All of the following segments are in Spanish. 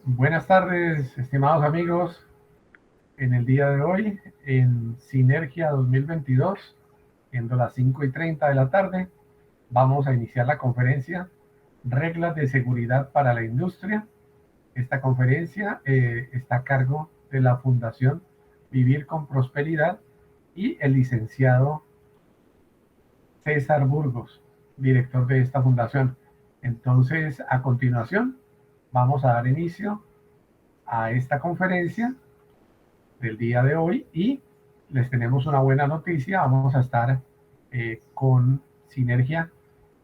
Buenas tardes, estimados amigos. En el día de hoy, en Sinergia 2022, siendo las 5:30 de la tarde, vamos a iniciar la conferencia Reglas de Seguridad para la Industria. Esta conferencia está a cargo de la Fundación Vivir con Prosperidad y el licenciado César Burgos, director de esta fundación. Entonces, a continuación, vamos a dar inicio a esta conferencia del día de hoy y les tenemos una buena noticia. Vamos a estar con Sinergia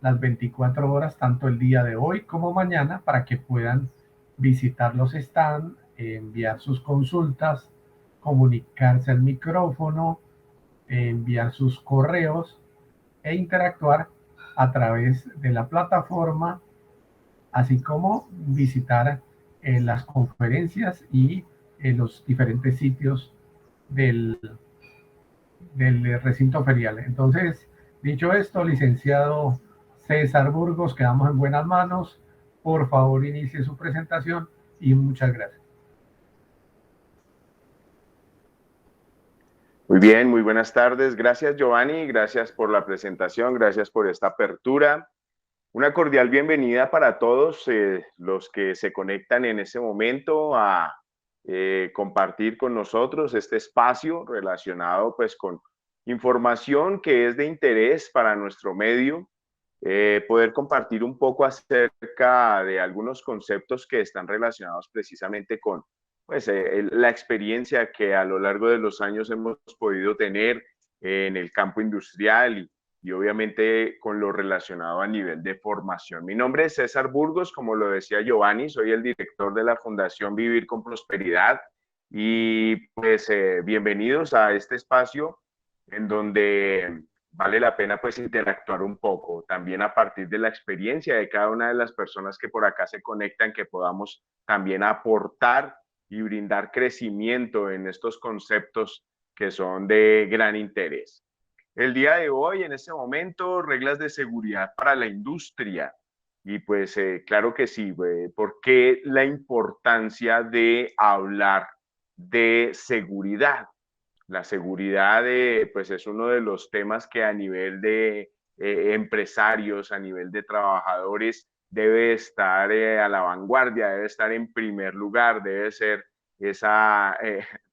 las 24 horas, tanto el día de hoy como mañana, para que puedan visitar los stands, enviar sus consultas, comunicarse al micrófono, enviar sus correos e interactuar a través de la plataforma, así como visitar las conferencias y los diferentes sitios del, del recinto ferial. Entonces, dicho esto, licenciado César Burgos, quedamos en buenas manos. Por favor, inicie su presentación y muchas gracias. Muy bien, muy buenas tardes. Gracias, Giovanni. Gracias por la presentación. Gracias por esta apertura. Una cordial bienvenida para todos los que se conectan en este momento a compartir con nosotros este espacio relacionado pues con información que es de interés para nuestro medio. Poder compartir un poco acerca de algunos conceptos que están relacionados precisamente con pues, la experiencia que a lo largo de los años hemos podido tener en el campo industrial y obviamente con lo relacionado a nivel de formación. Mi nombre es César Burgos, como lo decía Giovanni, soy el director de la Fundación Vivir con Prosperidad y pues bienvenidos a este espacio en donde vale la pena pues interactuar un poco, también a partir de la experiencia de cada una de las personas que por acá se conectan, que podamos también aportar y brindar crecimiento en estos conceptos que son de gran interés. El día de hoy, en este momento, reglas de seguridad para la industria. Y pues claro que sí, ¿por qué la importancia de hablar de seguridad? La seguridad pues es uno de los temas que a nivel de empresarios, a nivel de trabajadores, debe estar a la vanguardia, debe estar en primer lugar, debe ser esa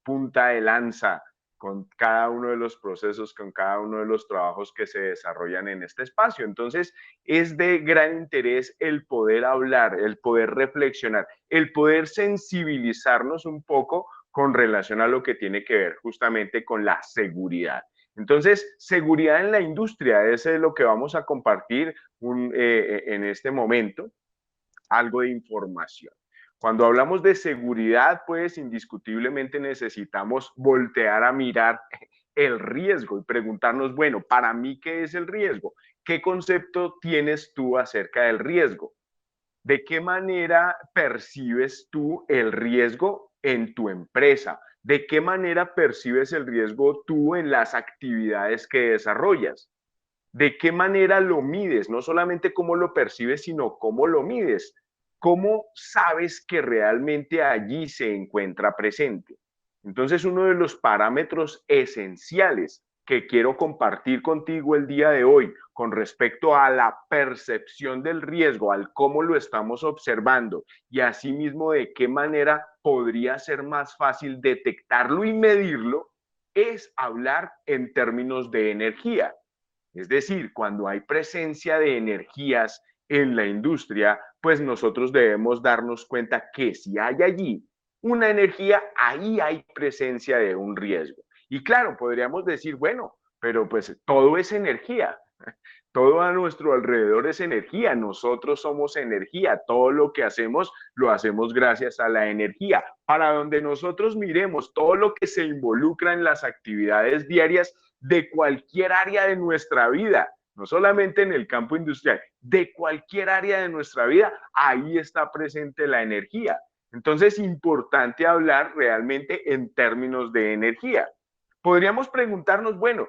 punta de lanza con cada uno de los procesos, con cada uno de los trabajos que se desarrollan en este espacio. Entonces, es de gran interés el poder hablar, el poder reflexionar, el poder sensibilizarnos un poco con relación a lo que tiene que ver justamente con la seguridad. Entonces, seguridad en la industria, ese es lo que vamos a compartir en este momento, algo de información. Cuando hablamos de seguridad, pues indiscutiblemente necesitamos voltear a mirar el riesgo y preguntarnos, bueno, para mí, ¿qué es el riesgo? ¿Qué concepto tienes tú acerca del riesgo? ¿De qué manera percibes tú el riesgo en tu empresa? ¿De qué manera percibes el riesgo tú en las actividades que desarrollas? ¿De qué manera lo mides? No solamente cómo lo percibes, sino cómo lo mides. ¿Cómo sabes que realmente allí se encuentra presente? Entonces, uno de los parámetros esenciales que quiero compartir contigo el día de hoy con respecto a la percepción del riesgo, al cómo lo estamos observando y asimismo de qué manera podría ser más fácil detectarlo y medirlo, es hablar en términos de energía. Es decir, cuando hay presencia de energías en la industria, pues nosotros debemos darnos cuenta que si hay allí una energía, ahí hay presencia de un riesgo. Y claro, podríamos decir, bueno, pero pues todo es energía. Todo a nuestro alrededor es energía, nosotros somos energía, todo lo que hacemos lo hacemos gracias a la energía. Para donde nosotros miremos todo lo que se involucra en las actividades diarias de cualquier área de nuestra vida, no solamente en el campo industrial, de cualquier área de nuestra vida, ahí está presente la energía. Entonces es importante hablar realmente en términos de energía. Podríamos preguntarnos, bueno,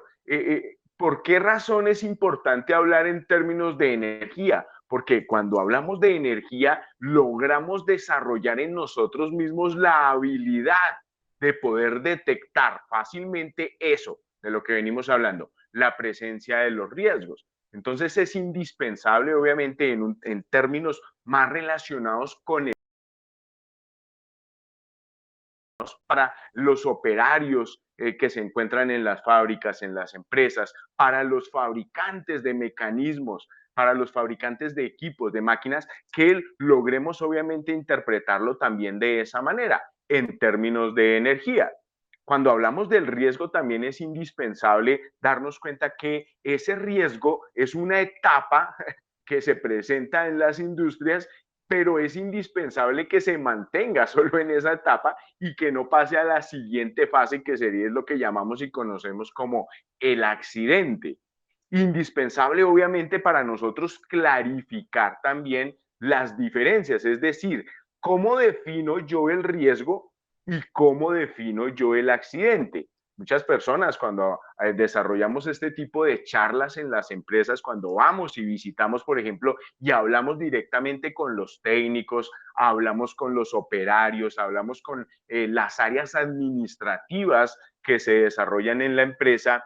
¿por qué razón es importante hablar en términos de energía? porque cuando hablamos de energía, logramos desarrollar en nosotros mismos la habilidad de poder detectar fácilmente eso de lo que venimos hablando, la presencia de los riesgos. Entonces es indispensable, obviamente, en términos más relacionados con para los operarios que se encuentran en las fábricas, en las empresas, para los fabricantes de mecanismos, para los fabricantes de equipos, de máquinas, que logremos obviamente interpretarlo también de esa manera, en términos de energía. Cuando hablamos del riesgo, también es indispensable darnos cuenta que ese riesgo es una etapa que se presenta en las industrias, pero es indispensable que se mantenga solo en esa etapa y que no pase a la siguiente fase, que sería lo que llamamos y conocemos como el accidente. Indispensable, obviamente, para nosotros clarificar también las diferencias, es decir, cómo defino yo el riesgo y cómo defino yo el accidente. Muchas personas cuando desarrollamos este tipo de charlas en las empresas, cuando vamos y visitamos, por ejemplo, y hablamos directamente con los técnicos, hablamos con los operarios, hablamos con las áreas administrativas que se desarrollan en la empresa,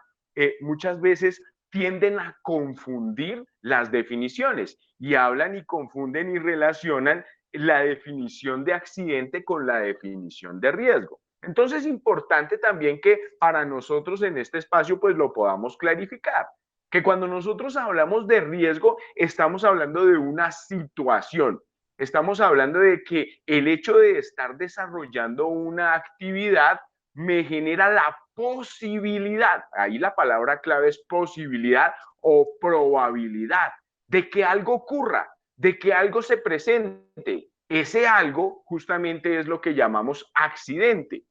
muchas veces tienden a confundir las definiciones y hablan y confunden y relacionan la definición de accidente con la definición de riesgo. Entonces es importante también que para nosotros en este espacio pues lo podamos clarificar, que cuando nosotros hablamos de riesgo estamos hablando de una situación, estamos hablando de que el hecho de estar desarrollando una actividad me genera la posibilidad, ahí la palabra clave es posibilidad o probabilidad de que algo ocurra, de que algo se presente. Ese algo justamente es lo que llamamos accidente.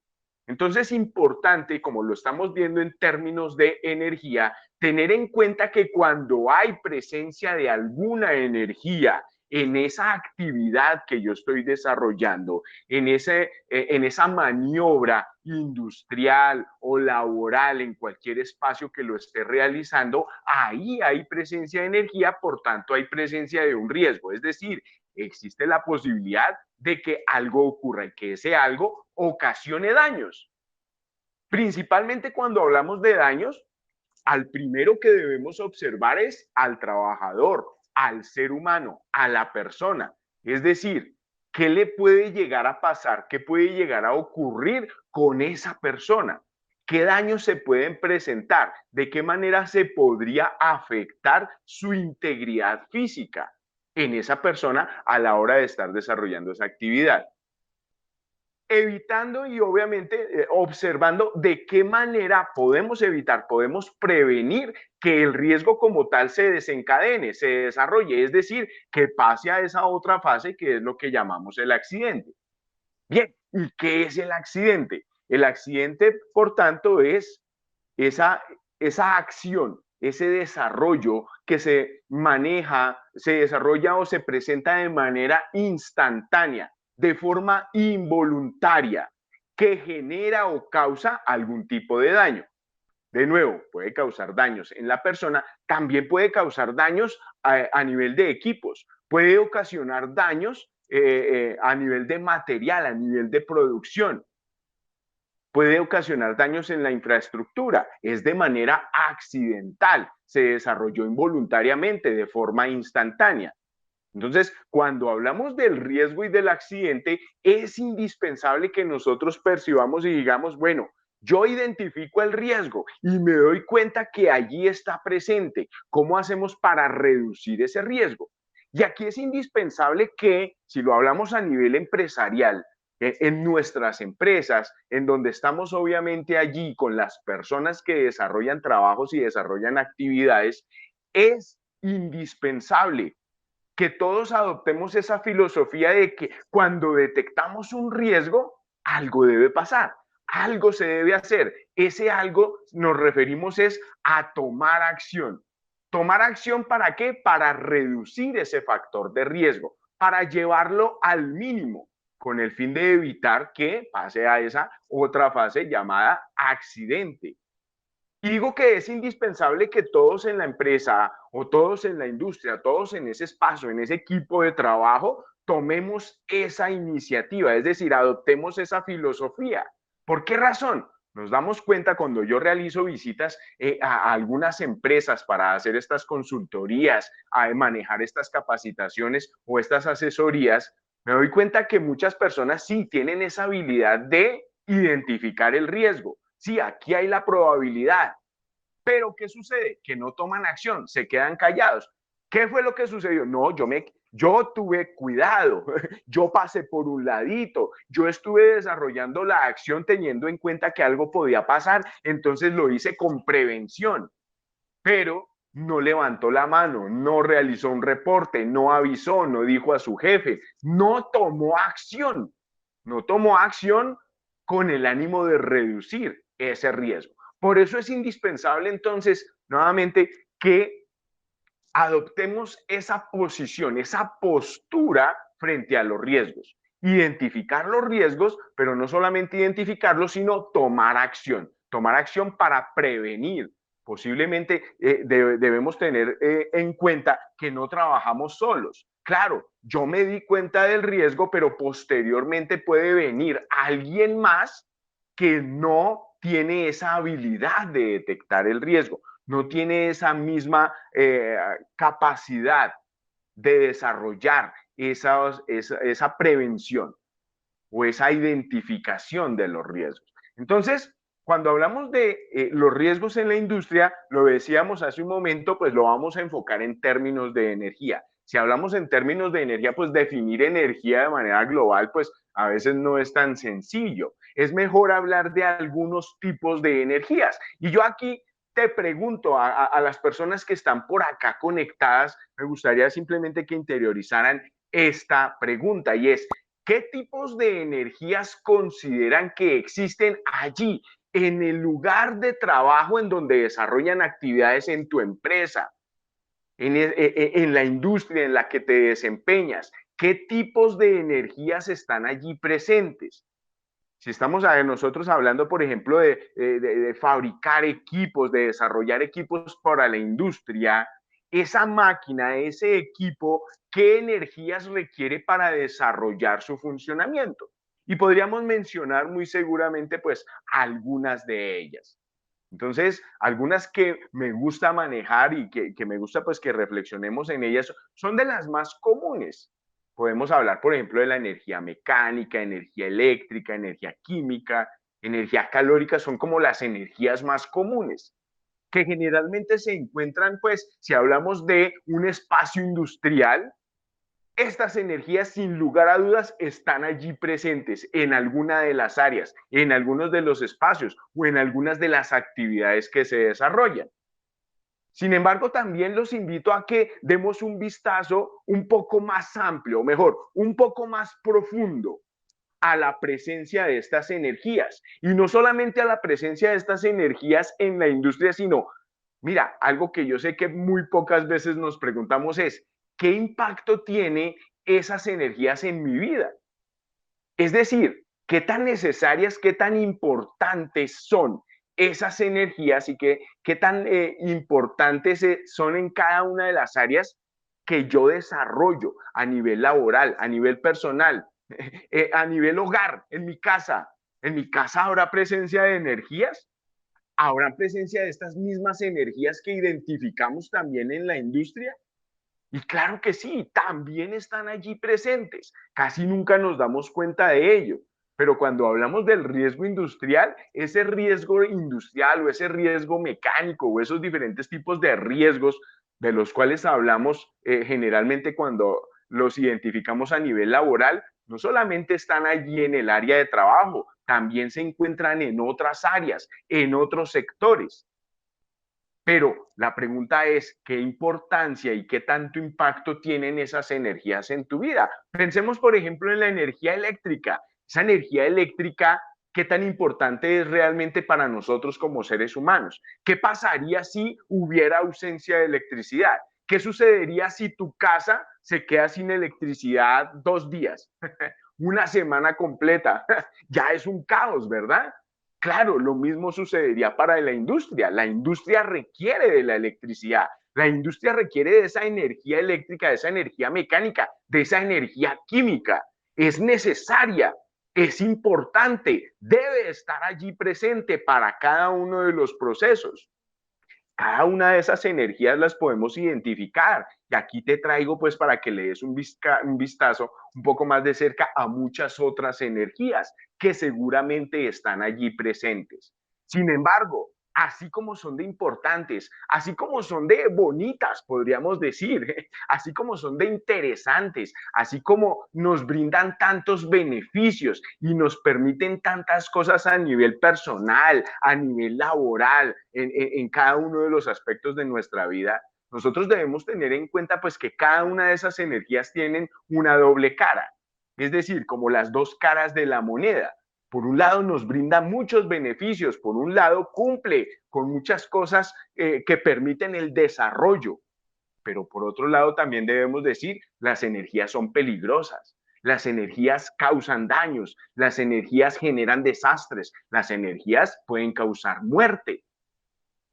Entonces es importante, como lo estamos viendo en términos de energía, tener en cuenta que cuando hay presencia de alguna energía en esa actividad que yo estoy desarrollando, en esa maniobra industrial o laboral, en cualquier espacio que lo esté realizando, ahí hay presencia de energía, por tanto hay presencia de un riesgo. Es decir, existe la posibilidad de que algo ocurra y que ese algo ocasione daños. Principalmente cuando hablamos de daños, al primero que debemos observar es al trabajador, al ser humano, a la persona. Es decir, ¿qué le puede llegar a pasar? ¿Qué puede llegar a ocurrir con esa persona? ¿Qué daños se pueden presentar? ¿De qué manera se podría afectar su integridad física en esa persona a la hora de estar desarrollando esa actividad? Evitando y obviamente observando de qué manera podemos evitar, podemos prevenir que el riesgo como tal se desencadene, se desarrolle, es decir, que pase a esa otra fase que es lo que llamamos el accidente. Bien, ¿y qué es el accidente? El accidente, por tanto, es esa, esa acción, ese desarrollo que se maneja, se desarrolla o se presenta de manera instantánea, de forma involuntaria, que genera o causa algún tipo de daño. De nuevo, puede causar daños en la persona, también puede causar daños a nivel de equipos, puede ocasionar daños a nivel de material, a nivel de producción, puede ocasionar daños en la infraestructura, es de manera accidental, se desarrolló involuntariamente, de forma instantánea. Entonces, cuando hablamos del riesgo y del accidente, es indispensable que nosotros percibamos y digamos, bueno, yo identifico el riesgo y me doy cuenta que allí está presente. ¿Cómo hacemos para reducir ese riesgo? Y aquí es indispensable que, si lo hablamos a nivel empresarial, en nuestras empresas, en donde estamos obviamente allí con las personas que desarrollan trabajos y desarrollan actividades, es indispensable que todos adoptemos esa filosofía de que cuando detectamos un riesgo, algo debe pasar, algo se debe hacer. Ese algo nos referimos es a tomar acción. ¿Tomar acción para qué? Para reducir ese factor de riesgo, para llevarlo al mínimo, con el fin de evitar que pase a esa otra fase llamada accidente. Y digo que es indispensable que todos en la empresa o todos en la industria, todos en ese espacio, en ese equipo de trabajo, tomemos esa iniciativa, es decir, adoptemos esa filosofía. ¿Por qué razón? Nos damos cuenta cuando yo realizo visitas a algunas empresas para hacer estas consultorías, a manejar estas capacitaciones o estas asesorías, me doy cuenta que muchas personas sí tienen esa habilidad de identificar el riesgo. Sí, aquí hay la probabilidad, pero ¿qué sucede? Que no toman acción, se quedan callados. ¿Qué fue lo que sucedió? No, yo tuve cuidado, yo pasé por un ladito, yo estuve desarrollando la acción teniendo en cuenta que algo podía pasar, entonces lo hice con prevención, pero no levantó la mano, no realizó un reporte, no avisó, no dijo a su jefe, no tomó acción, no tomó acción con el ánimo de reducir ese riesgo. Por eso es indispensable entonces, nuevamente, que adoptemos esa posición, esa postura frente a los riesgos. Identificar los riesgos, pero no solamente identificarlos, sino tomar acción para prevenir. Posiblemente debemos tener en cuenta que no trabajamos solos. Claro, yo me di cuenta del riesgo, pero posteriormente puede venir alguien más que no tiene esa habilidad de detectar el riesgo, no tiene esa misma capacidad de desarrollar esa prevención o esa identificación de los riesgos. Entonces, cuando hablamos de los riesgos en la industria, lo decíamos hace un momento, pues lo vamos a enfocar en términos de energía. Si hablamos en términos de energía, pues definir energía de manera global, pues a veces no es tan sencillo. Es mejor hablar de algunos tipos de energías. Y yo aquí te pregunto a las personas que están por acá conectadas, me gustaría simplemente que interiorizaran esta pregunta y es, ¿qué tipos de energías consideran que existen allí, en el lugar de trabajo en donde desarrollan actividades en tu empresa, en la industria en la que te desempeñas? ¿Qué tipos de energías están allí presentes? Si estamos nosotros hablando, por ejemplo, de fabricar equipos, de desarrollar equipos para la industria, esa máquina, ese equipo, ¿qué energías requiere para desarrollar su funcionamiento? Y podríamos mencionar muy seguramente, pues, algunas de ellas. Entonces, algunas que me gusta manejar y que me gusta pues que reflexionemos en ellas son de las más comunes. Podemos hablar, por ejemplo, de la energía mecánica, energía eléctrica, energía química, energía calórica, son como las energías más comunes, que generalmente se encuentran, pues, si hablamos de un espacio industrial, estas energías, sin lugar a dudas, están allí presentes en alguna de las áreas, en algunos de los espacios o en algunas de las actividades que se desarrollan. Sin embargo, también los invito a que demos un vistazo un poco más amplio, o mejor, un poco más profundo a la presencia de estas energías. Y no solamente a la presencia de estas energías en la industria, sino, mira, algo que yo sé que muy pocas veces nos preguntamos es, ¿qué impacto tiene esas energías en mi vida? Es decir, ¿qué tan necesarias, qué tan importantes son esas energías y qué tan importantes son en cada una de las áreas que yo desarrollo a nivel laboral, a nivel personal, a nivel hogar, en mi casa? ¿En mi casa habrá presencia de energías? ¿Habrá presencia de estas mismas energías que identificamos también en la industria? Y claro que sí, también están allí presentes. Casi nunca nos damos cuenta de ello. Pero cuando hablamos del riesgo industrial, ese riesgo industrial o ese riesgo mecánico o esos diferentes tipos de riesgos de los cuales hablamos generalmente cuando los identificamos a nivel laboral, no solamente están allí en el área de trabajo, también se encuentran en otras áreas, en otros sectores. Pero la pregunta es, ¿qué importancia y qué tanto impacto tienen esas energías en tu vida? Pensemos, por ejemplo, en la energía eléctrica. Esa energía eléctrica, ¿qué tan importante es realmente para nosotros como seres humanos? ¿Qué pasaría si hubiera ausencia de electricidad? ¿Qué sucedería si tu casa se queda sin electricidad 2 días? Una semana completa. Ya es un caos, ¿verdad? Claro, lo mismo sucedería para la industria. La industria requiere de la electricidad. La industria requiere de esa energía eléctrica, de esa energía mecánica, de esa energía química. Es necesaria, es importante, debe estar allí presente para cada uno de los procesos. Cada una de esas energías las podemos identificar. Y aquí te traigo pues para que le des un vistazo un poco más de cerca a muchas otras energías que seguramente están allí presentes. Sin embargo, así como son de importantes, así como son de bonitas, podríamos decir, así como son de interesantes, así como nos brindan tantos beneficios y nos permiten tantas cosas a nivel personal, a nivel laboral, en cada uno de los aspectos de nuestra vida, nosotros debemos tener en cuenta pues que cada una de esas energías tienen una doble cara, es decir, como las dos caras de la moneda. Por un lado nos brinda muchos beneficios, por un lado cumple con muchas cosas que permiten el desarrollo, pero por otro lado también debemos decir, las energías son peligrosas, las energías causan daños, las energías generan desastres, las energías pueden causar muerte.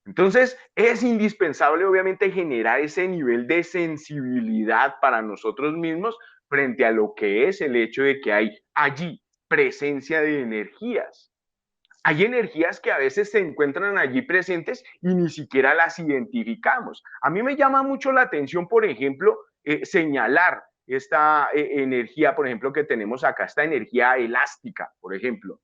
Entonces, es indispensable, obviamente, generar ese nivel de sensibilidad para nosotros mismos frente a lo que es el hecho de que hay allí presencia de energías. Hay energías que a veces se encuentran allí presentes y ni siquiera las identificamos. A mí me llama mucho la atención, por ejemplo, señalar esta energía, por ejemplo, que tenemos acá, esta energía elástica, por ejemplo.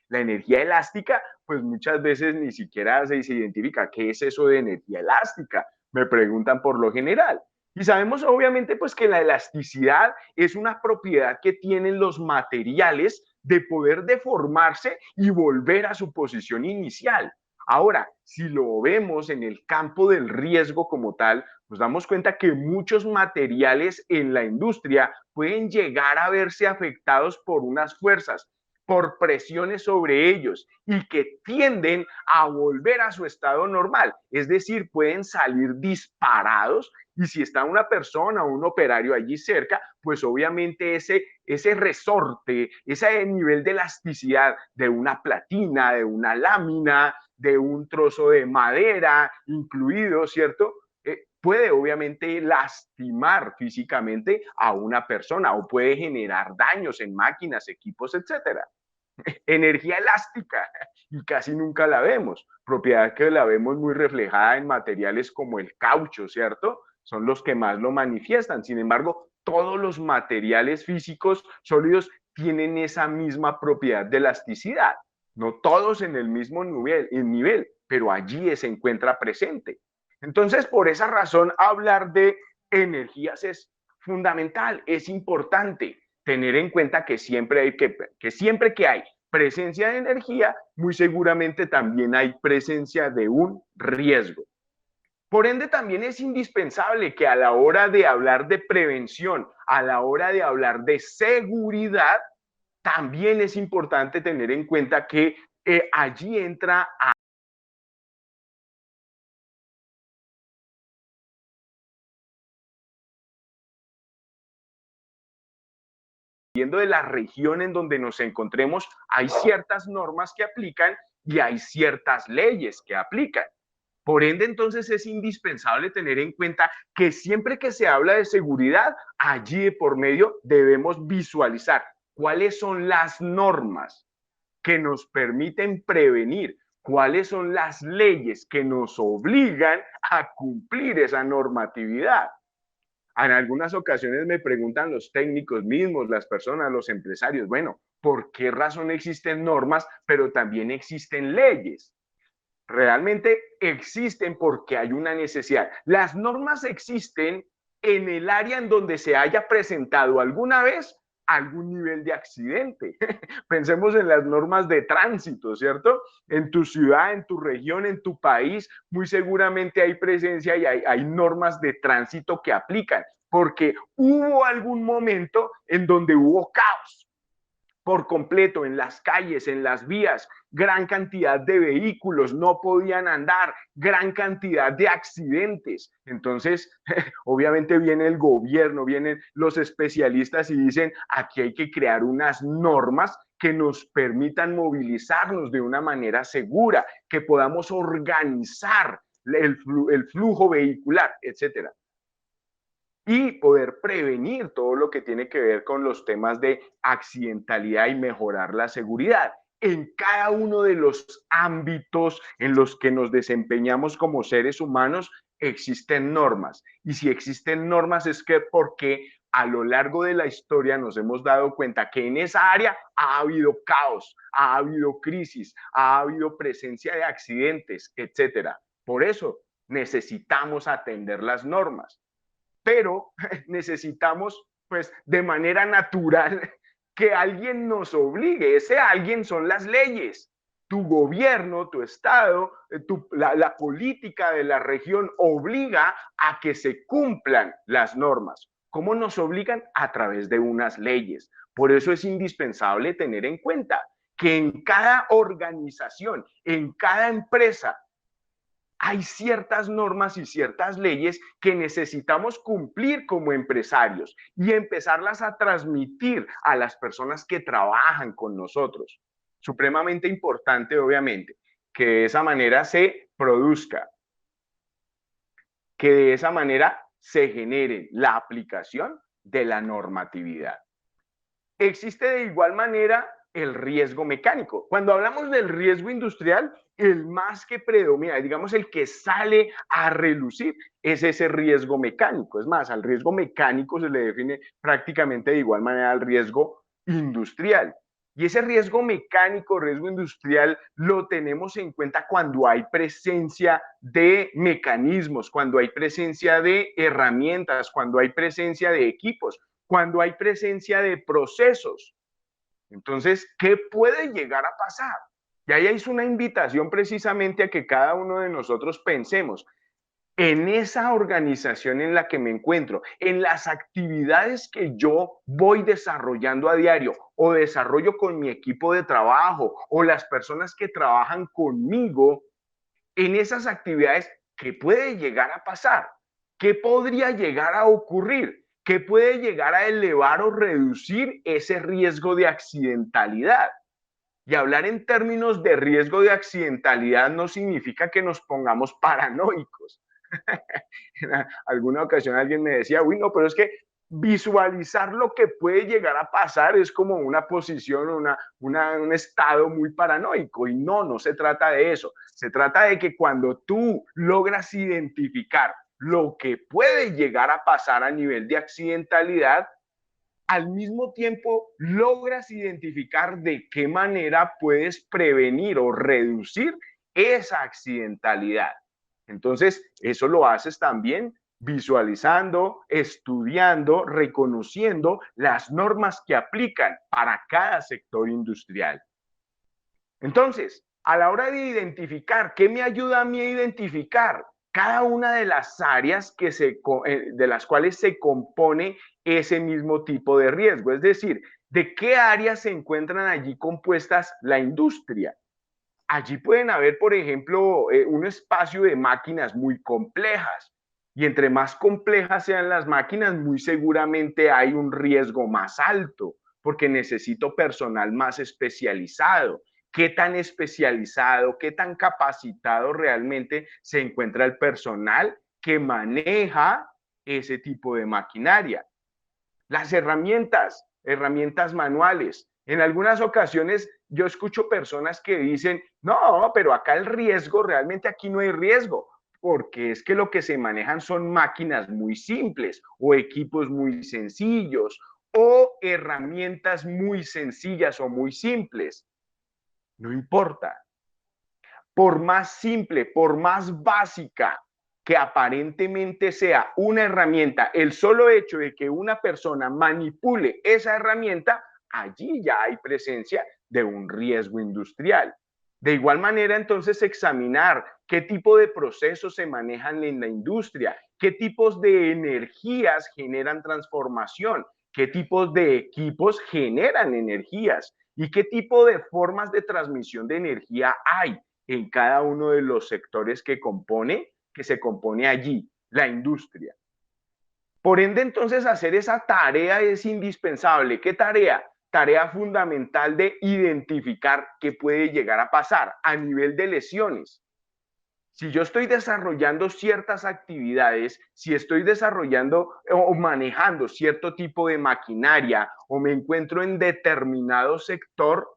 La energía elástica, pues muchas veces ni siquiera se identifica qué es eso de energía elástica. Me preguntan por lo general. Y sabemos obviamente pues que la elasticidad es una propiedad que tienen los materiales de poder deformarse y volver a su posición inicial. Ahora, si lo vemos en el campo del riesgo como tal, nos damos cuenta que muchos materiales en la industria pueden llegar a verse afectados por unas fuerzas, por presiones sobre ellos y que tienden a volver a su estado normal, es decir, pueden salir disparados y si está una persona o un operario allí cerca, pues obviamente ese resorte, ese nivel de elasticidad de una platina, de una lámina, de un trozo de madera incluido, ¿cierto? Puede obviamente lastimar físicamente a una persona o puede generar daños en máquinas, equipos, etcétera. Energía elástica y casi nunca la vemos, propiedad que la vemos muy reflejada en materiales como el caucho, ¿cierto? Son los que más lo manifiestan. Sin embargo, todos los materiales físicos sólidos tienen esa misma propiedad de elasticidad. No todos en el mismo nivel, pero allí se encuentra presente. Entonces, por esa razón, hablar de energías es fundamental, es importante tener en cuenta que siempre que hay presencia de energía, muy seguramente también hay presencia de un riesgo. Por ende, también es indispensable que a la hora de hablar de prevención, a la hora de hablar de seguridad, también es importante tener en cuenta que allí entra dependiendo de la región en donde nos encontremos, hay ciertas normas que aplican y hay ciertas leyes que aplican. Por ende, entonces es indispensable tener en cuenta que siempre que se habla de seguridad, allí de por medio debemos visualizar cuáles son las normas que nos permiten prevenir, cuáles son las leyes que nos obligan a cumplir esa normatividad. En algunas ocasiones me preguntan los técnicos mismos, las personas, los empresarios, bueno, ¿por qué razón existen normas, pero también existen leyes? Realmente existen porque hay una necesidad. Las normas existen en el área en donde se haya presentado alguna vez algún nivel de accidente. Pensemos en las normas de tránsito, ¿cierto? En tu ciudad, en tu región, en tu país, muy seguramente hay presencia y hay normas de tránsito que aplican, porque hubo algún momento en donde hubo caos por completo en las calles, en las vías, gran cantidad de vehículos no podían andar, gran cantidad de accidentes. Entonces, obviamente viene el gobierno, vienen los especialistas y dicen, aquí hay que crear unas normas que nos permitan movilizarnos de una manera segura, que podamos organizar el flujo vehicular, etcétera. Y poder prevenir todo lo que tiene que ver con los temas de accidentalidad y mejorar la seguridad en cada uno de los ámbitos en los que nos desempeñamos como seres humanos. Existen normas, y si existen normas es que porque a lo largo de la historia nos hemos dado cuenta que en esa área ha habido caos, ha habido crisis, ha habido presencia de accidentes, etcétera. Por eso necesitamos atender las normas, pero necesitamos, pues, de manera natural que alguien nos obligue. Ese alguien son las leyes. Tu gobierno, tu estado, la política de la región obliga a que se cumplan las normas. ¿Cómo nos obligan? A través de unas leyes. Por eso es indispensable tener en cuenta que en cada organización, en cada empresa, hay ciertas normas y ciertas leyes que necesitamos cumplir como empresarios y empezarlas a transmitir a las personas que trabajan con nosotros. Supremamente importante, obviamente, que de esa manera se produzca, que de esa manera se genere la aplicación de la normatividad. Existe de igual manera el riesgo mecánico. Cuando hablamos del riesgo industrial, el más que predomina, digamos el que sale a relucir, es ese riesgo mecánico. Es más, al riesgo mecánico se le define prácticamente de igual manera al riesgo industrial. Y ese riesgo mecánico, riesgo industrial, lo tenemos en cuenta cuando hay presencia de mecanismos, cuando hay presencia de herramientas, cuando hay presencia de equipos, cuando hay presencia de procesos. Entonces, ¿qué puede llegar a pasar? Y ahí es una invitación precisamente a que cada uno de nosotros pensemos en esa organización en la que me encuentro, en las actividades que yo voy desarrollando a diario o desarrollo con mi equipo de trabajo o las personas que trabajan conmigo, en esas actividades, ¿qué puede llegar a pasar? ¿Qué podría llegar a ocurrir? ¿Qué puede llegar a elevar o reducir ese riesgo de accidentalidad? Y hablar en términos de riesgo de accidentalidad no significa que nos pongamos paranoicos. En alguna ocasión alguien me decía, uy, no, pero es que visualizar lo que puede llegar a pasar es como una posición, un estado muy paranoico. Y no, no se trata de eso. Se trata de que cuando tú logras identificar lo que puede llegar a pasar a nivel de accidentalidad, al mismo tiempo logras identificar de qué manera puedes prevenir o reducir esa accidentalidad. Entonces, eso lo haces también visualizando, estudiando, reconociendo las normas que aplican para cada sector industrial. Entonces, a la hora de identificar, ¿qué me ayuda a mí a identificar? Cada una de las áreas de las cuales se compone ese mismo tipo de riesgo. Es decir, ¿de qué áreas se encuentran allí compuestas la industria? Allí pueden haber, por ejemplo, un espacio de máquinas muy complejas. Y entre más complejas sean las máquinas, muy seguramente hay un riesgo más alto, porque necesito personal más especializado. ¿Qué tan especializado, qué tan capacitado realmente se encuentra el personal que maneja ese tipo de maquinaria? Las herramientas manuales. En algunas ocasiones yo escucho personas que dicen, no, pero acá el riesgo, realmente aquí no hay riesgo, porque es que lo que se manejan son máquinas muy simples o equipos muy sencillos o herramientas muy sencillas o muy simples. No importa. Por más simple, por más básica que aparentemente sea una herramienta, el solo hecho de que una persona manipule esa herramienta, allí ya hay presencia de un riesgo industrial. De igual manera, entonces, examinar qué tipo de procesos se manejan en la industria, qué tipos de energías generan transformación, qué tipos de equipos generan energías y qué tipo de formas de transmisión de energía hay en cada uno de los sectores que se compone allí, la industria. Por ende, entonces, hacer esa tarea es indispensable. ¿Qué tarea? tarea fundamental de identificar qué puede llegar a pasar a nivel de lesiones. Si yo estoy desarrollando ciertas actividades, si estoy desarrollando o manejando cierto tipo de maquinaria o me encuentro en determinado sector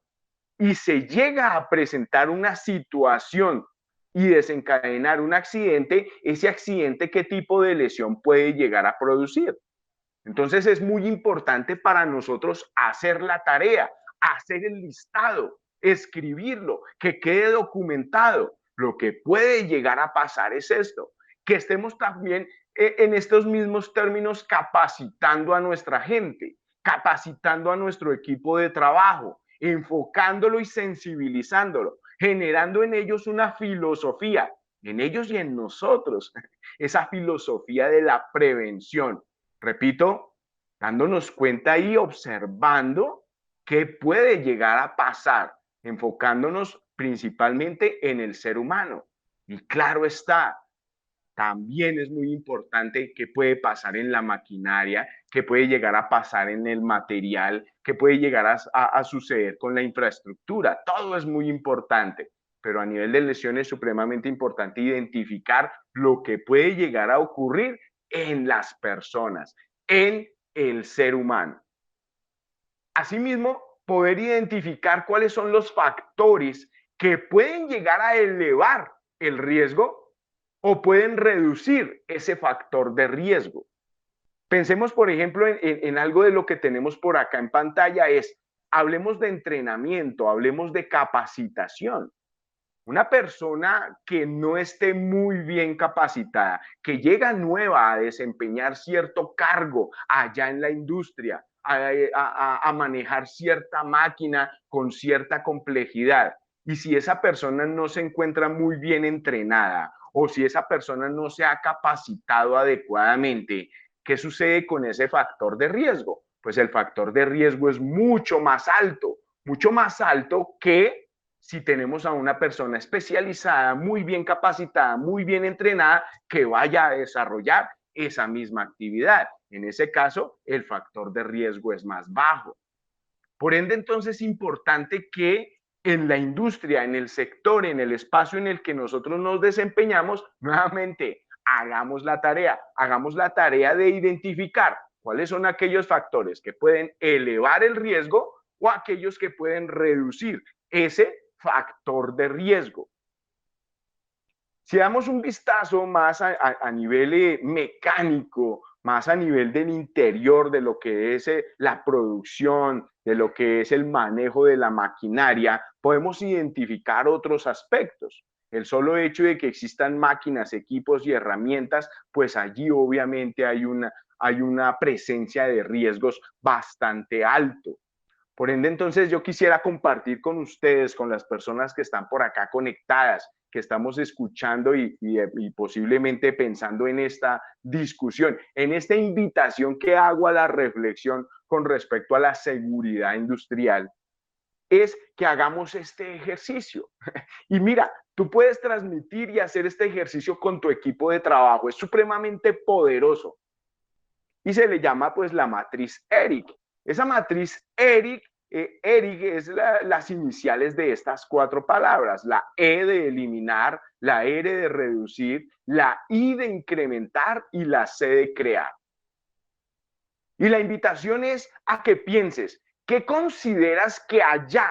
y se llega a presentar una situación y desencadenar un accidente, ese accidente, ¿qué tipo de lesión puede llegar a producir? Entonces es muy importante para nosotros hacer la tarea, hacer el listado, escribirlo, que quede documentado. Lo que puede llegar a pasar es esto, que estemos también en estos mismos términos capacitando a nuestra gente, capacitando a nuestro equipo de trabajo, enfocándolo y sensibilizándolo, generando en ellos una filosofía, en ellos y en nosotros, esa filosofía de la prevención. Repito, dándonos cuenta y observando qué puede llegar a pasar, enfocándonos principalmente en el ser humano. Y claro está, también es muy importante qué puede pasar en la maquinaria, qué puede llegar a pasar en el material, qué puede llegar a suceder con la infraestructura. Todo es muy importante, pero a nivel de lesión es supremamente importante identificar lo que puede llegar a ocurrir en las personas, en el ser humano. Asimismo, poder identificar cuáles son los factores que pueden llegar a elevar el riesgo o pueden reducir ese factor de riesgo. Pensemos, por ejemplo, en algo de lo que tenemos por acá en pantalla, hablemos de entrenamiento, hablemos de capacitación. Una persona que no esté muy bien capacitada, que llega nueva a desempeñar cierto cargo allá en la industria, a manejar cierta máquina con cierta complejidad. Y si esa persona no se encuentra muy bien entrenada o si esa persona no se ha capacitado adecuadamente, ¿qué sucede con ese factor de riesgo? Pues el factor de riesgo es mucho más alto que si tenemos a una persona especializada, muy bien capacitada, muy bien entrenada, que vaya a desarrollar esa misma actividad. En ese caso, el factor de riesgo es más bajo. Por ende, entonces, es importante que en la industria, en el sector, en el espacio en el que nosotros nos desempeñamos, nuevamente, hagamos la tarea de identificar cuáles son aquellos factores que pueden elevar el riesgo o aquellos que pueden reducir ese factor de riesgo. Si damos un vistazo más a nivel mecánico, más a nivel del interior de lo que es la producción, de lo que es el manejo de la maquinaria, podemos identificar otros aspectos. El solo hecho de que existan máquinas, equipos y herramientas, pues allí obviamente hay una presencia de riesgos bastante alto. Por ende, entonces yo quisiera compartir con ustedes, con las personas que están por acá conectadas, que estamos escuchando y posiblemente pensando en esta discusión, en esta invitación que hago a la reflexión con respecto a la seguridad industrial, es que hagamos este ejercicio. Y mira, tú puedes transmitir y hacer este ejercicio con tu equipo de trabajo, es supremamente poderoso. Y se le llama pues la matriz ERIC. Esa matriz ERIC, ERIC es las iniciales de estas 4 palabras, la E de eliminar, la R de reducir, la I de incrementar y la C de crear. Y la invitación es a que pienses, ¿qué consideras que allá,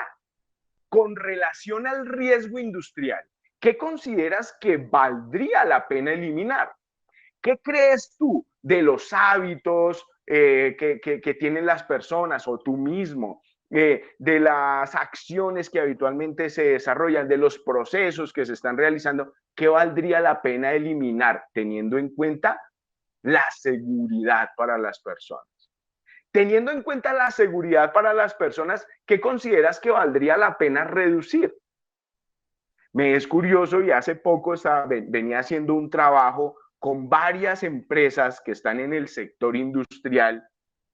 con relación al riesgo industrial, qué consideras que valdría la pena eliminar? ¿Qué crees tú de los hábitos que tienen las personas o tú mismo, de las acciones que habitualmente se desarrollan, de los procesos que se están realizando? ¿Qué valdría la pena eliminar teniendo en cuenta la seguridad para las personas? Teniendo en cuenta la seguridad para las personas, ¿qué consideras que valdría la pena reducir? Me es curioso y hace poco venía haciendo un trabajo con varias empresas que están en el sector industrial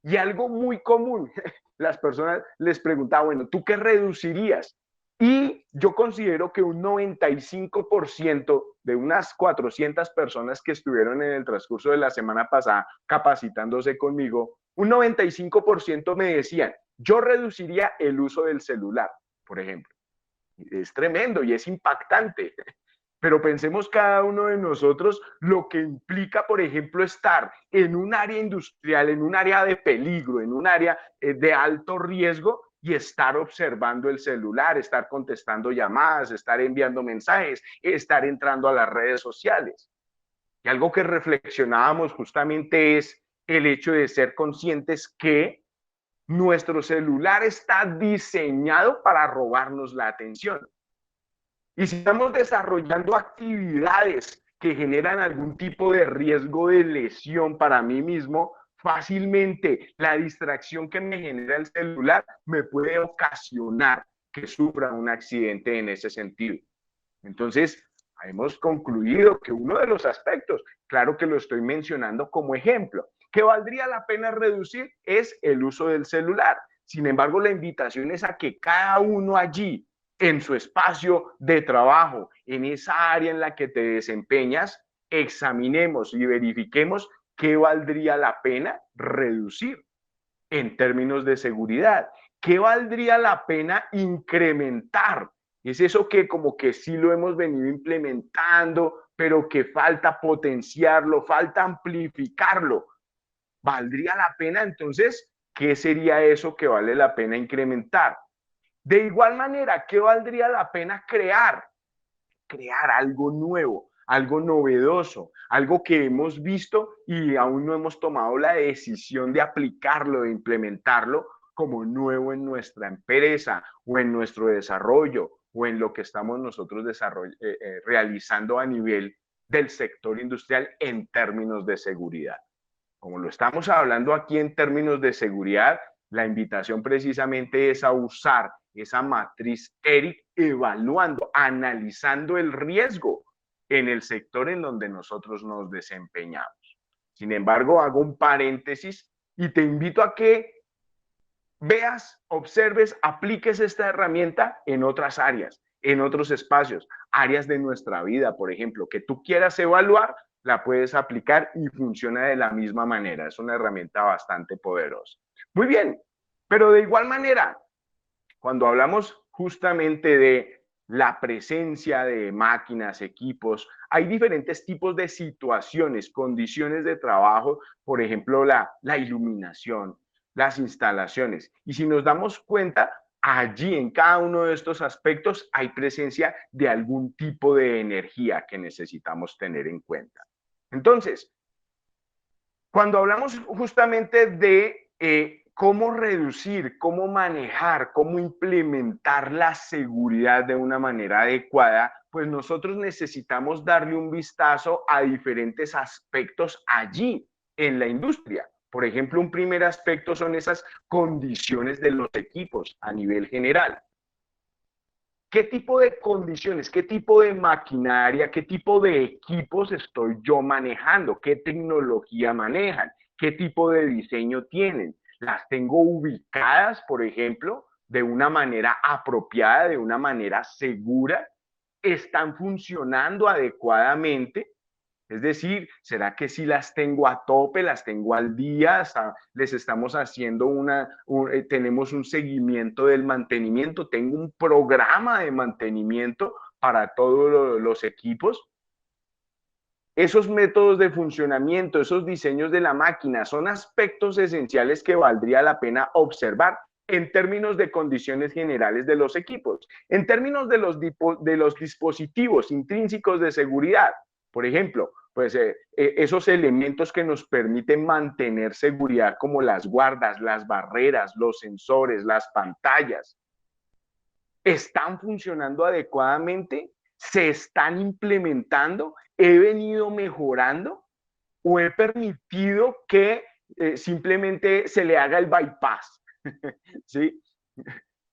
y algo muy común, las personas les preguntaban, bueno, ¿tú qué reducirías? Y yo considero que un 95% de unas 400 personas que estuvieron en el transcurso de la semana pasada capacitándose conmigo, un 95% me decían, Yo reduciría el uso del celular, por ejemplo. Es tremendo y es impactante. Pero pensemos cada uno de nosotros lo que implica, por ejemplo, estar en un área industrial, en un área de peligro, en un área de alto riesgo y estar observando el celular, estar contestando llamadas, estar enviando mensajes, estar entrando a las redes sociales. Y algo que reflexionábamos justamente es el hecho de ser conscientes que nuestro celular está diseñado para robarnos la atención. Y si estamos desarrollando actividades que generan algún tipo de riesgo de lesión para mí mismo, fácilmente la distracción que me genera el celular me puede ocasionar que sufra un accidente en ese sentido. Entonces, hemos concluido que uno de los aspectos, claro que lo estoy mencionando como ejemplo, que valdría la pena reducir es el uso del celular. Sin embargo, la invitación es a que cada uno allí, en su espacio de trabajo, en esa área en la que te desempeñas, examinemos y verifiquemos qué valdría la pena reducir en términos de seguridad, qué valdría la pena incrementar. Es eso que como que sí lo hemos venido implementando, pero que falta potenciarlo, falta amplificarlo. ¿Valdría la pena entonces? ¿Qué sería eso que vale la pena incrementar? De igual manera, ¿qué valdría la pena crear? Crear algo nuevo, algo novedoso, algo que hemos visto y aún no hemos tomado la decisión de aplicarlo, de implementarlo como nuevo en nuestra empresa o en nuestro desarrollo o en lo que estamos nosotros realizando a nivel del sector industrial en términos de seguridad. Como lo estamos hablando aquí en términos de seguridad, la invitación precisamente es a usar esa matriz ERIC evaluando, analizando el riesgo en el sector en donde nosotros nos desempeñamos. Sin embargo, hago un paréntesis y te invito a que veas, observes, apliques esta herramienta en otras áreas, en otros espacios, áreas de nuestra vida, por ejemplo, que tú quieras evaluar, la puedes aplicar y funciona de la misma manera. Es una herramienta bastante poderosa. Muy bien, pero de igual manera, cuando hablamos justamente de la presencia de máquinas, equipos, hay diferentes tipos de situaciones, condiciones de trabajo, por ejemplo, la iluminación, las instalaciones. Y si nos damos cuenta, allí en cada uno de estos aspectos hay presencia de algún tipo de energía que necesitamos tener en cuenta. Entonces, cuando hablamos justamente de cómo reducir, cómo manejar, cómo implementar la seguridad de una manera adecuada, pues nosotros necesitamos darle un vistazo a diferentes aspectos allí en la industria. Por ejemplo, un primer aspecto son esas condiciones de los equipos a nivel general. ¿Qué tipo de condiciones, qué tipo de maquinaria, qué tipo de equipos estoy yo manejando? ¿Qué tecnología manejan? ¿Qué tipo de diseño tienen? ¿Las tengo ubicadas, por ejemplo, de una manera apropiada, de una manera segura? ¿Están funcionando adecuadamente? Es decir, ¿será que si las tengo a tope, las tengo al día? Les estamos haciendo tenemos un seguimiento del mantenimiento, tengo un programa de mantenimiento para todos los equipos. Esos métodos de funcionamiento, esos diseños de la máquina son aspectos esenciales que valdría la pena observar en términos de condiciones generales de los equipos, en términos de los dispositivos intrínsecos de seguridad. Por ejemplo, pues esos elementos que nos permiten mantener seguridad como las guardas, las barreras, los sensores, las pantallas, ¿están funcionando adecuadamente? ¿Se están implementando? ¿He venido mejorando? ¿O he permitido que simplemente se le haga el bypass? ¿Sí?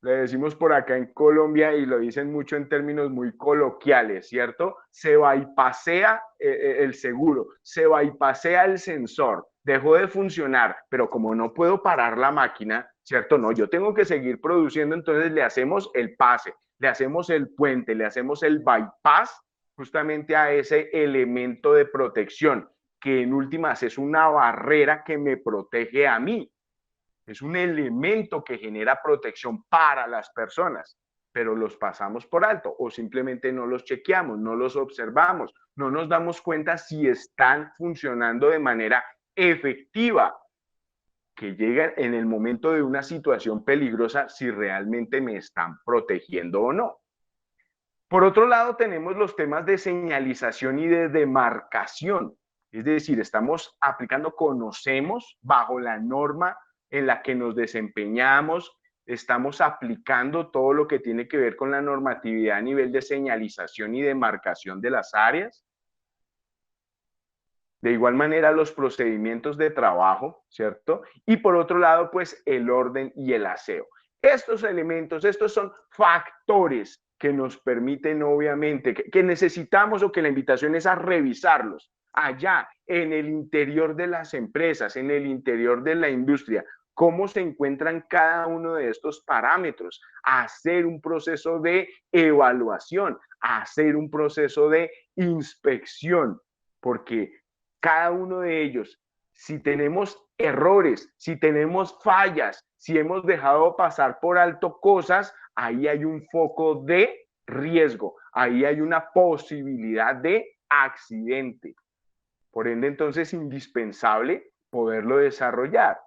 Le decimos por acá en Colombia y lo dicen mucho en términos muy coloquiales, ¿cierto? Se bypassea el seguro, se bypassea el sensor, dejó de funcionar, pero como no puedo parar la máquina, ¿cierto? No, yo tengo que seguir produciendo, entonces le hacemos el pase, le hacemos el puente, le hacemos el bypass justamente a ese elemento de protección, que en últimas es una barrera que me protege a mí. es un elemento que genera protección para las personas, pero los pasamos por alto o simplemente no los chequeamos, no los observamos, no nos damos cuenta si están funcionando de manera efectiva, que llegan en el momento de una situación peligrosa, si realmente me están protegiendo o no. Por otro lado, tenemos los temas de señalización y de demarcación. Es decir, estamos aplicando, conocemos bajo la norma en la que nos desempeñamos, estamos aplicando todo lo que tiene que ver con la normatividad a nivel de señalización y demarcación de las áreas. De igual manera, los procedimientos de trabajo, ¿cierto? Y por otro lado, pues el orden y el aseo. Estos elementos, estos son factores que nos permiten, obviamente, que necesitamos, o que la invitación es a revisarlos allá en el interior de las empresas, en el interior de la industria, cómo se encuentran cada uno de estos parámetros, hacer un proceso de evaluación, hacer un proceso de inspección, porque cada uno de ellos, si tenemos errores, si tenemos fallas, si hemos dejado pasar por alto cosas, ahí hay un foco de riesgo, ahí hay una posibilidad de accidente. Por ende, entonces, es indispensable poderlo desarrollar.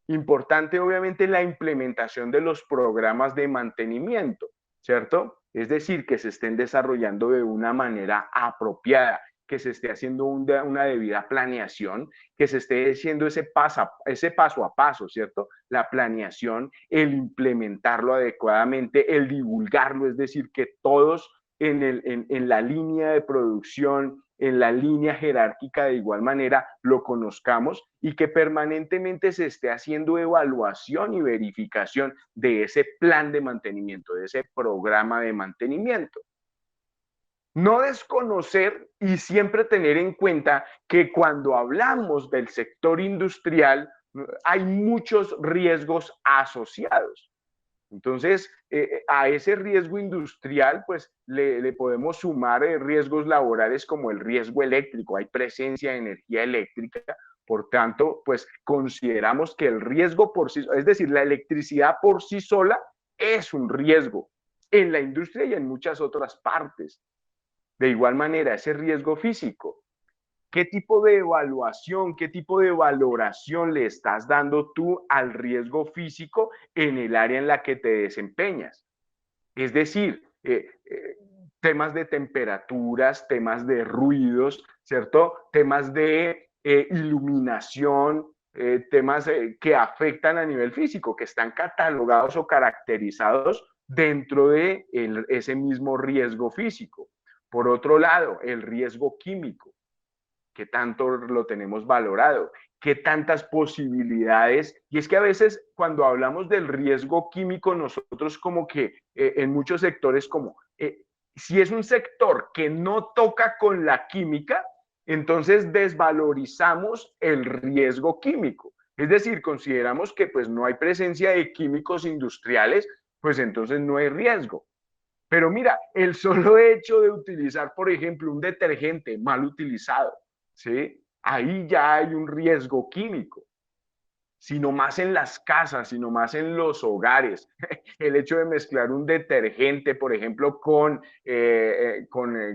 Importante, obviamente, la implementación de los programas de mantenimiento, ¿cierto? Es decir, que se estén desarrollando de una manera apropiada, que se esté haciendo una debida planeación, que se esté haciendo ese paso a paso, ¿cierto? La planeación, el implementarlo adecuadamente, el divulgarlo, es decir, que todos en la línea de producción, en la línea jerárquica, de igual manera lo conozcamos, y que permanentemente se esté haciendo evaluación y verificación de ese plan de mantenimiento, de ese programa de mantenimiento. No desconocer y siempre tener en cuenta que cuando hablamos del sector industrial hay muchos riesgos asociados. Entonces, a ese riesgo industrial, pues le podemos sumar riesgos laborales como el riesgo eléctrico. Hay presencia de energía eléctrica, por tanto, pues consideramos que el riesgo por sí, es decir, la electricidad por sí sola es un riesgo en la industria y en muchas otras partes. De igual manera, ese riesgo físico. ¿Qué tipo de evaluación, qué tipo de valoración le estás dando tú al riesgo físico en el área en la que te desempeñas? Es decir, temas de temperaturas, temas de ruidos, ¿cierto? Temas de iluminación, temas que afectan a nivel físico, que están catalogados o caracterizados dentro de ese mismo riesgo físico. Por otro lado, el riesgo químico. ¿Qué tanto lo tenemos valorado? ¿Qué tantas posibilidades? Y es que a veces cuando hablamos del riesgo químico, nosotros como que en muchos sectores como, si es un sector que no toca con la química, entonces desvalorizamos el riesgo químico. Es decir, consideramos que pues no hay presencia de químicos industriales, pues entonces no hay riesgo. Pero mira, el solo hecho de utilizar, por ejemplo, un detergente mal utilizado, ¿sí? Ahí ya hay un riesgo químico, sino más en las casas, sino más en los hogares. El hecho de mezclar un detergente, por ejemplo, con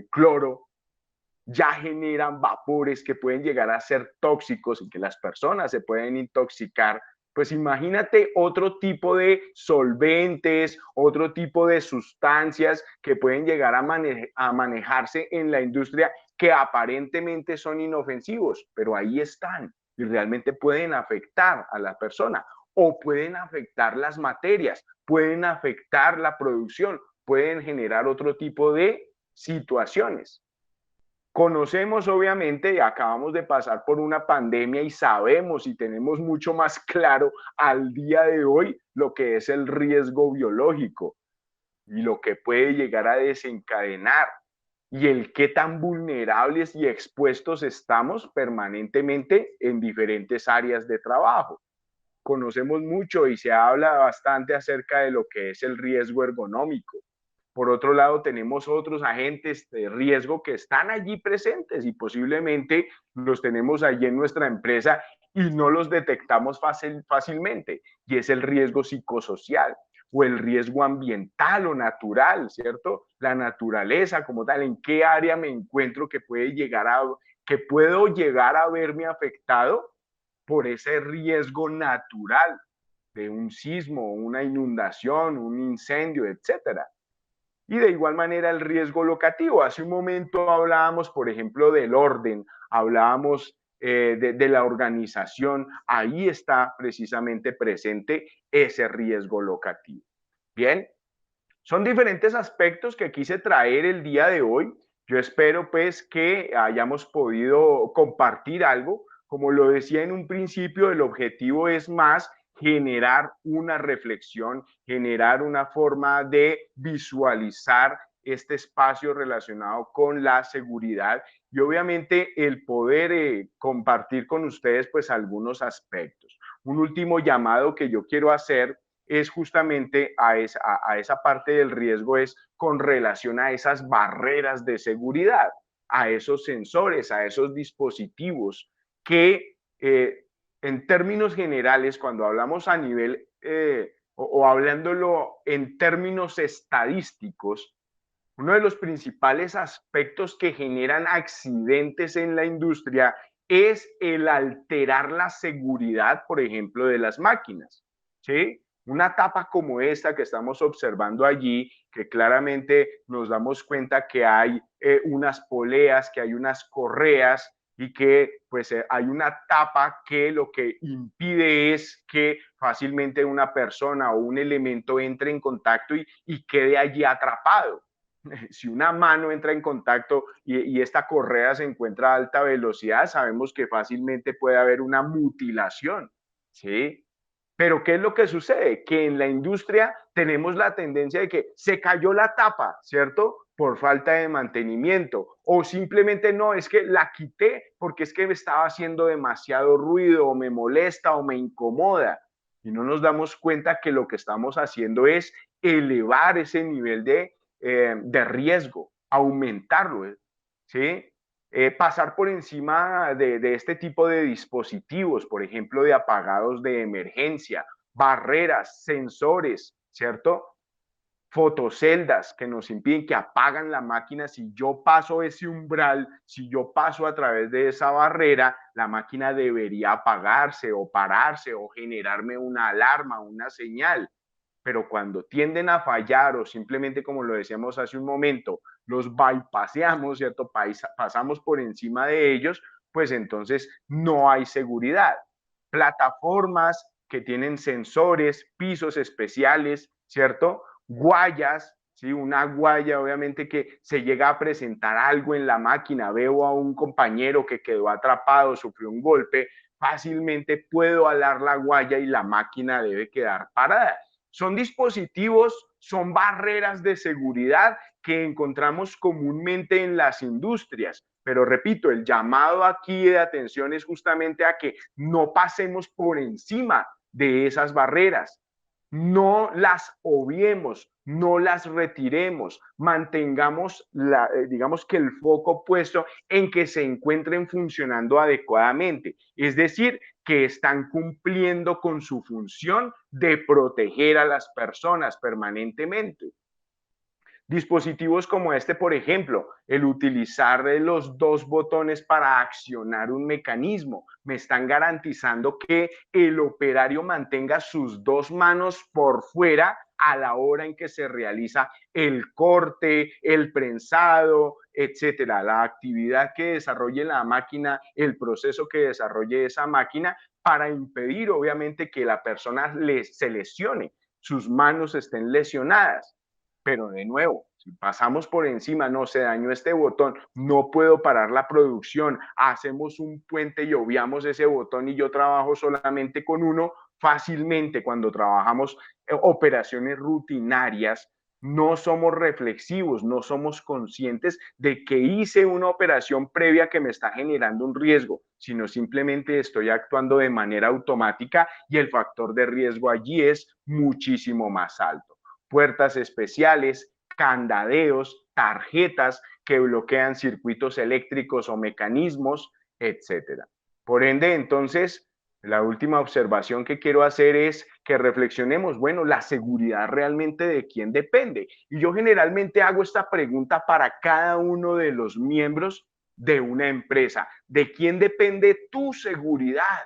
cloro, ya generan vapores que pueden llegar a ser tóxicos y que las personas se pueden intoxicar. Pues imagínate otro tipo de solventes, otro tipo de sustancias que pueden llegar a manejarse en la industria, que aparentemente son inofensivos, pero ahí están y realmente pueden afectar a la persona, o pueden afectar las materias, pueden afectar la producción, pueden generar otro tipo de situaciones. Conocemos, obviamente, acabamos de pasar por una pandemia y sabemos y tenemos mucho más claro al día de hoy lo que es el riesgo biológico y lo que puede llegar a desencadenar, y el qué tan vulnerables y expuestos estamos permanentemente en diferentes áreas de trabajo. Conocemos mucho y se habla bastante acerca de lo que es el riesgo ergonómico. Por otro lado, tenemos otros agentes de riesgo que están allí presentes y posiblemente los tenemos allí en nuestra empresa y no los detectamos fácilmente. Y es el riesgo psicosocial o el riesgo ambiental o natural, ¿cierto? La naturaleza como tal, en qué área me encuentro que puedo llegar a verme afectado por ese riesgo natural de un sismo, una inundación, un incendio, etcétera. Y de igual manera el riesgo locativo. Hace un momento hablábamos, por ejemplo, del orden, hablábamos de la organización. Ahí está precisamente presente ese riesgo locativo. Bien, son diferentes aspectos que quise traer el día de hoy. Yo espero pues que hayamos podido compartir algo. Como lo decía en un principio, el objetivo es más generar una reflexión, generar una forma de visualizar este espacio relacionado con la seguridad y obviamente el poder compartir con ustedes pues algunos aspectos. Un último llamado que yo quiero hacer es justamente a esa parte del riesgo, es con relación a esas barreras de seguridad, a esos sensores, a esos dispositivos que en términos generales, cuando hablamos a nivel o hablándolo en términos estadísticos, uno de los principales aspectos que generan accidentes en la industria es el alterar la seguridad, por ejemplo, de las máquinas, ¿sí? Una tapa como esta que estamos observando allí, que claramente nos damos cuenta que hay unas poleas, que hay unas correas y que pues hay una tapa que lo que impide es que fácilmente una persona o un elemento entre en contacto y quede allí atrapado. Si una mano entra en contacto y esta correa se encuentra a alta velocidad, sabemos que fácilmente puede haber una mutilación, ¿sí? Pero ¿qué es lo que sucede? Que en la industria tenemos la tendencia de que se cayó la tapa, ¿cierto? Por falta de mantenimiento. O simplemente no, es que la quité porque es que me estaba haciendo demasiado ruido o me molesta o me incomoda. Y no nos damos cuenta que lo que estamos haciendo es elevar ese nivel de riesgo, aumentarlo, ¿sí? Pasar por encima de este tipo de dispositivos, por ejemplo, de apagados de emergencia, barreras, sensores, ¿cierto? Fotoceldas que nos impiden, que apagan la máquina. Si yo paso ese umbral, si yo paso a través de esa barrera, la máquina debería apagarse o pararse o generarme una alarma, una señal. Pero cuando tienden a fallar o simplemente, como lo decíamos hace un momento, los bypaseamos, ¿cierto? Pasamos por encima de ellos, pues entonces no hay seguridad. Plataformas que tienen sensores, pisos especiales, ¿cierto? Guayas, ¿sí? Una guaya, obviamente que se llega a presentar algo en la máquina, veo a un compañero que quedó atrapado, sufrió un golpe, fácilmente puedo alar la guaya y la máquina debe quedar parada. Son dispositivos, son barreras de seguridad que encontramos comúnmente en las industrias. Pero repito, el llamado aquí de atención es justamente a que no pasemos por encima de esas barreras. No las obviemos, no las retiremos, mantengamos digamos que el foco puesto en que se encuentren funcionando adecuadamente, es decir, que están cumpliendo con su función de proteger a las personas permanentemente. Dispositivos como este, por ejemplo, el utilizar los dos botones para accionar un mecanismo, me están garantizando que el operario mantenga sus dos manos por fuera a la hora en que se realiza el corte, el prensado, etcétera. La actividad que desarrolle la máquina, el proceso que desarrolle esa máquina para impedir, obviamente, que la persona se lesione, sus manos estén lesionadas. Pero de nuevo, si pasamos por encima, no se dañó este botón, no puedo parar la producción, hacemos un puente y obviamos ese botón y yo trabajo solamente con uno, fácilmente cuando trabajamos operaciones rutinarias, no somos reflexivos, no somos conscientes de que hice una operación previa que me está generando un riesgo, sino simplemente estoy actuando de manera automática y el factor de riesgo allí es muchísimo más alto. Puertas especiales, candadeos, tarjetas que bloquean circuitos eléctricos o mecanismos, etcétera. Por ende, entonces, la última observación que quiero hacer es que reflexionemos, bueno, la seguridad realmente de quién depende. Y yo generalmente hago esta pregunta para cada uno de los miembros de una empresa. ¿De quién depende tu seguridad?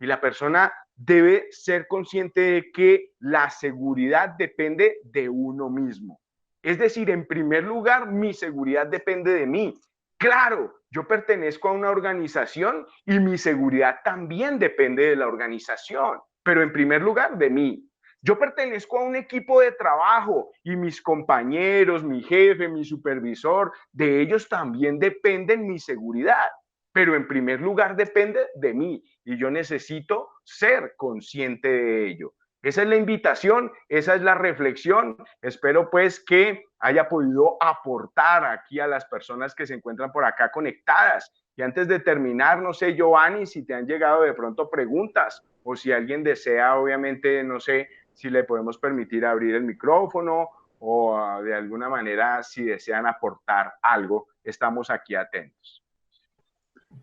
Y la persona debe ser consciente de que la seguridad depende de uno mismo. Es decir, en primer lugar, mi seguridad depende de mí. Claro, yo pertenezco a una organización y mi seguridad también depende de la organización, pero en primer lugar de mí. Yo pertenezco a un equipo de trabajo y mis compañeros, mi jefe, mi supervisor, de ellos también dependen mi seguridad, pero en primer lugar depende de mí y yo necesito ser consciente de ello. Esa es la invitación, esa es la reflexión. Espero pues que haya podido aportar aquí a las personas que se encuentran por acá conectadas. Y antes de terminar, no sé, Giovanni, si te han llegado de pronto preguntas o si alguien desea, obviamente, no sé si le podemos permitir abrir el micrófono o de alguna manera, si desean aportar algo, estamos aquí atentos.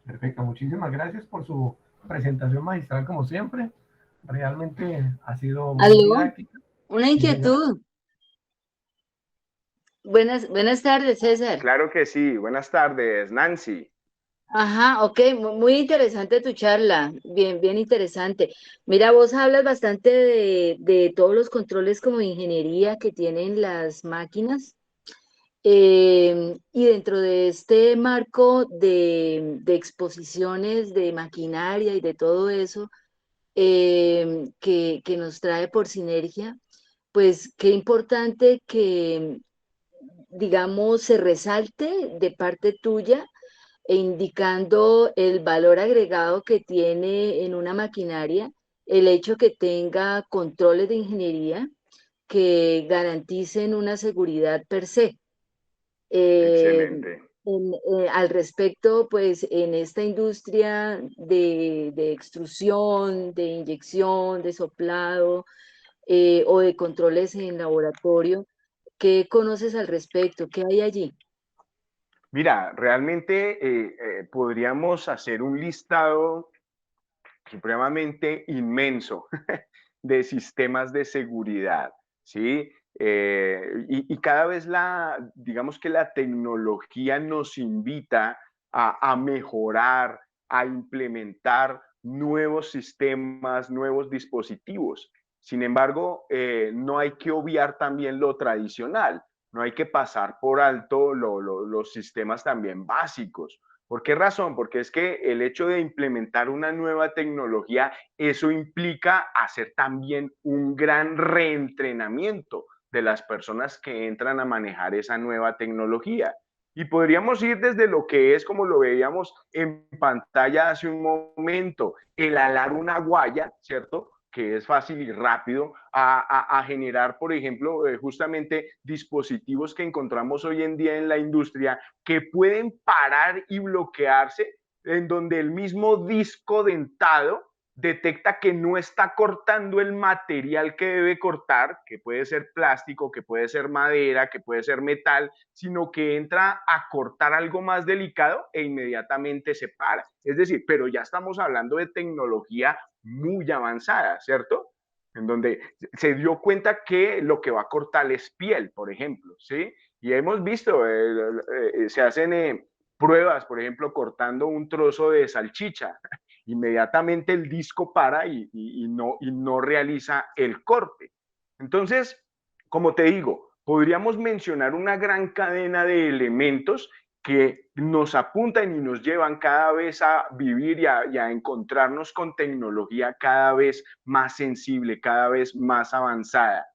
Perfecto, muchísimas gracias por su presentación magistral como siempre. Realmente ha sido muy ¿Aló? didáctica. Una Sí, señor. inquietud. Buenas tardes, César. Claro que sí. Buenas tardes, Nancy. Ajá, ok, muy interesante tu charla, bien interesante. Mira, vos hablas bastante de todos los controles como de ingeniería que tienen las máquinas, y dentro de este marco de exposiciones de maquinaria y de todo eso, que nos trae por sinergia, pues qué importante que, digamos, se resalte de parte tuya e indicando el valor agregado que tiene en una maquinaria, el hecho que tenga controles de ingeniería que garanticen una seguridad per se. Eh, Excelente. Al respecto, pues en esta industria de extrusión, de inyección, de soplado, o de controles en laboratorio, ¿qué conoces al respecto? ¿Qué hay allí? Mira, realmente podríamos hacer un listado supremamente inmenso de sistemas de seguridad, ¿sí? Y cada vez digamos que la tecnología nos invita a mejorar, a implementar nuevos sistemas, nuevos dispositivos. Sin embargo, no hay que obviar también lo tradicional, no hay que pasar por alto los sistemas también básicos. ¿Por qué razón? Porque es que el hecho de implementar una nueva tecnología, eso implica hacer también un gran reentrenamiento de las personas que entran a manejar esa nueva tecnología. Y podríamos ir desde lo que es, como lo veíamos en pantalla hace un momento, el alar una guaya, ¿cierto? Que es fácil y rápido, a generar, por ejemplo, justamente dispositivos que encontramos hoy en día en la industria que pueden parar y bloquearse, en donde el mismo disco dentado detecta que no está cortando el material que debe cortar, que puede ser plástico, que puede ser madera, que puede ser metal, sino que entra a cortar algo más delicado e inmediatamente se para. Es decir, pero ya estamos hablando de tecnología muy avanzada, ¿cierto? En donde se dio cuenta que lo que va a cortar es piel, por ejemplo, ¿sí? Y hemos visto, se hacen pruebas, por ejemplo, cortando un trozo de salchicha. Inmediatamente el disco para y no realiza el corte. Entonces, como te digo, podríamos mencionar una gran cadena de elementos que nos apuntan y nos llevan cada vez a vivir y a encontrarnos con tecnología cada vez más sensible, cada vez más avanzada.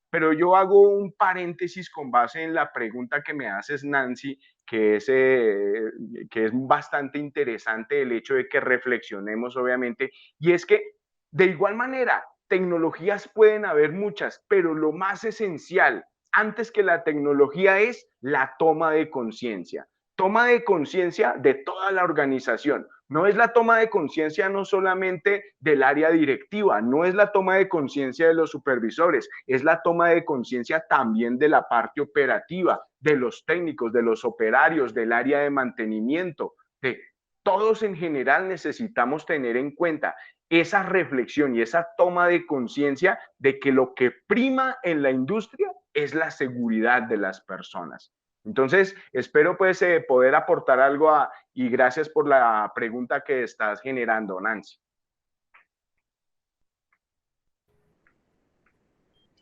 Pero yo hago un paréntesis con base en la pregunta que me haces, Nancy, que es bastante interesante el hecho de que reflexionemos, obviamente, y es que de igual manera, tecnologías pueden haber muchas, pero lo más esencial antes que la tecnología es la toma de conciencia de toda la organización. No es la toma de conciencia no solamente del área directiva, no es la toma de conciencia de los supervisores, es la toma de conciencia también de la parte operativa, de los técnicos, de los operarios, del área de mantenimiento, de todos en general necesitamos tener en cuenta esa reflexión y esa toma de conciencia de que lo que prima en la industria es la seguridad de las personas. Entonces, espero pues poder aportar algo y gracias por la pregunta que estás generando, Nancy.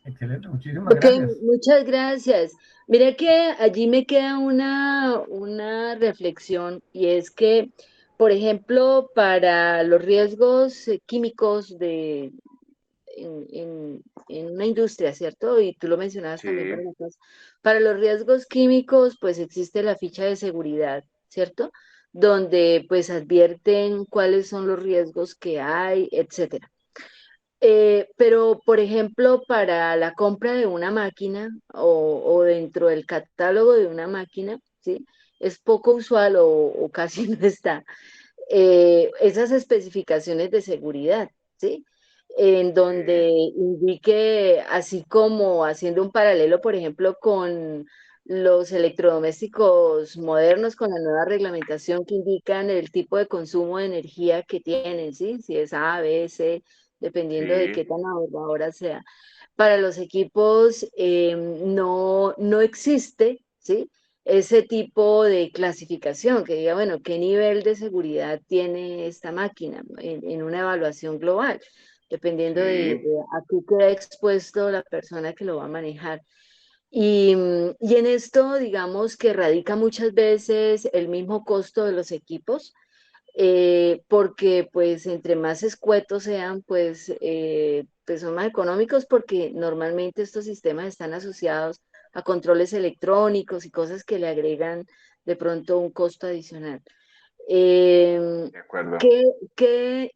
Excelente, muchísimas Ok, gracias. muchas gracias. Mira que allí me queda una reflexión y es que, por ejemplo, para los riesgos químicos en una industria, ¿cierto? Y tú lo mencionabas también Sí, para la casa. Para los riesgos químicos, pues existe la ficha de seguridad, ¿cierto? Donde pues advierten cuáles son los riesgos que hay, etcétera. Pero, por ejemplo, para la compra de una máquina o dentro del catálogo de una máquina, ¿sí? Es poco usual o casi no está esas especificaciones de seguridad, ¿sí? En donde sí, indique, así como haciendo un paralelo, por ejemplo, con los electrodomésticos modernos, con la nueva reglamentación que indican el tipo de consumo de energía que tienen, ¿sí? Si es A, B, C, dependiendo de sí, qué tan ahorradora sea. Para los equipos no existe, ¿sí? Ese tipo de clasificación que diga, bueno, qué nivel de seguridad tiene esta máquina en una evaluación global, dependiendo sí, de a qué queda expuesto la persona que lo va a manejar. Y en esto, digamos que radica muchas veces el mismo costo de los equipos, porque pues entre más escuetos sean, pues son más económicos porque normalmente estos sistemas están asociados a controles electrónicos y cosas que le agregan de pronto un costo adicional. Eh, de acuerdo.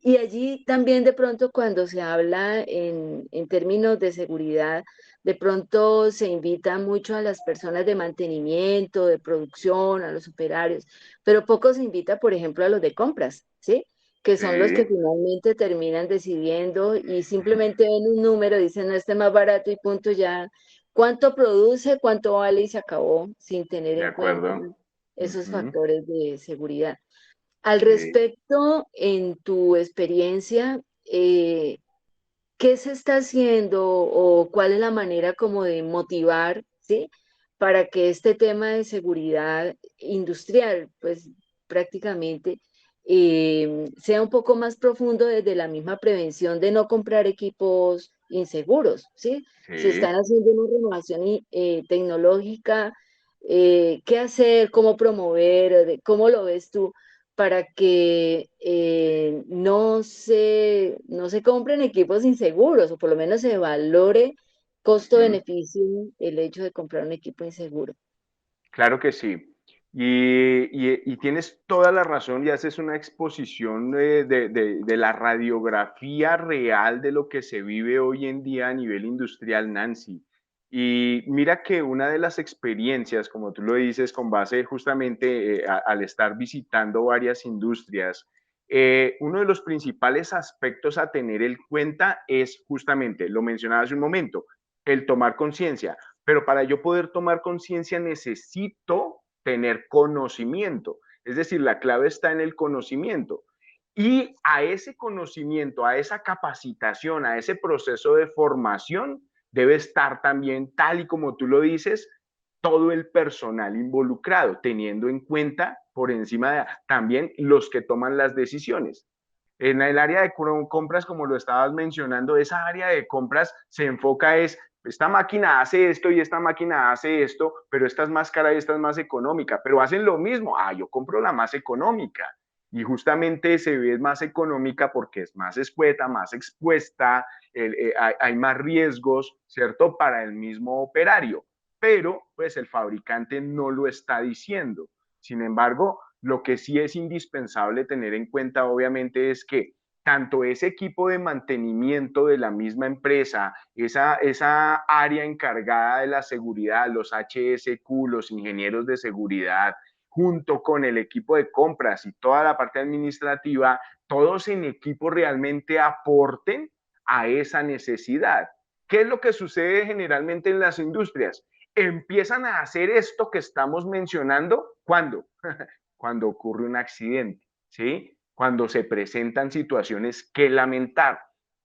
y allí también de pronto cuando se habla en términos de seguridad, de pronto se invita mucho a las personas de mantenimiento, de producción, a los operarios, pero poco se invita, por ejemplo, a los de compras, ¿sí? Que son los que Sí, finalmente terminan decidiendo y simplemente ven un número, dicen, no, este es más barato y punto ya. ¿Cuánto produce? ¿Cuánto vale? Y se acabó sin tener de en cuenta acuerdo. esos Ujú, factores de seguridad. Al sí. respecto, en tu experiencia, ¿qué se está haciendo o cuál es la manera como de motivar, ¿sí? Para que este tema de seguridad industrial, pues prácticamente sea un poco más profundo desde la misma prevención de no comprar equipos inseguros, ¿sí? Si Sí, están haciendo una renovación tecnológica, ¿qué hacer? ¿Cómo promover? ¿Cómo lo ves tú? Para que no se compren equipos inseguros, o por lo menos se valore ujú, costo-beneficio el hecho de comprar un equipo inseguro. claro que sí. Y tienes toda la razón y haces una exposición de la radiografía real de lo que se vive hoy en día a nivel industrial, Nancy. Y mira que una de las experiencias, como tú lo dices, con base justamente al estar visitando varias industrias, uno de los principales aspectos a tener en cuenta es justamente, lo mencionaba hace un momento, el tomar conciencia. Pero para yo poder tomar conciencia necesito tener conocimiento. Es decir, la clave está en el conocimiento. Y a ese conocimiento, a esa capacitación, a ese proceso de formación, debe estar también, tal y como tú lo dices, todo el personal involucrado, teniendo en cuenta por encima de también los que toman las decisiones. En el área de compras, como lo estabas mencionando, esa área de compras se enfoca es, esta máquina hace esto y esta máquina hace esto, pero esta es más cara y esta es más económica, pero hacen lo mismo. Ah, yo compro la más económica. Y justamente se ve más económica porque es más escueta, más expuesta, hay más riesgos, ¿cierto? Para el mismo operario. Pero, pues el fabricante no lo está diciendo. Sin embargo, lo que sí es indispensable tener en cuenta, obviamente, es que tanto ese equipo de mantenimiento de la misma empresa, esa área encargada de la seguridad, los HSQ, los ingenieros de seguridad, junto con el equipo de compras y toda la parte administrativa, todos en equipo realmente aporten a esa necesidad. ¿Qué es lo que sucede generalmente en las industrias? Empiezan a hacer esto que estamos mencionando, ¿cuándo? Cuando ocurre un accidente, ¿sí? Cuando se presentan situaciones que lamentar.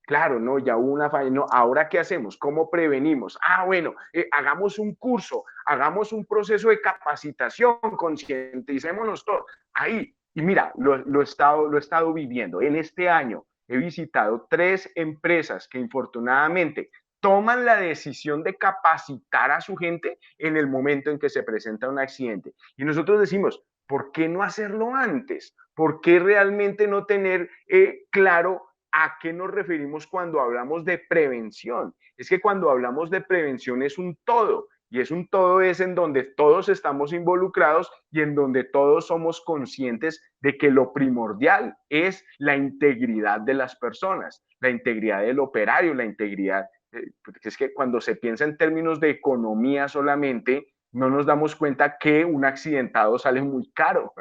Claro, no, ya hubo una falla, no, ahora ¿qué hacemos? ¿Cómo prevenimos? Bueno, hagamos un curso, hagamos un proceso de capacitación, concienticémonos todos. Ahí, y mira, lo he estado viviendo. En este año he visitado 3 empresas que infortunadamente toman la decisión de capacitar a su gente en el momento en que se presenta un accidente. Y nosotros decimos, ¿por qué no hacerlo antes? ¿Por qué realmente no tener claro a qué nos referimos cuando hablamos de prevención? Es que cuando hablamos de prevención es un todo, y es un todo es en donde todos estamos involucrados y en donde todos somos conscientes de que lo primordial es la integridad de las personas, la integridad del operario, la integridad, porque es que cuando se piensa en términos de economía solamente, no nos damos cuenta que un accidentado sale muy caro.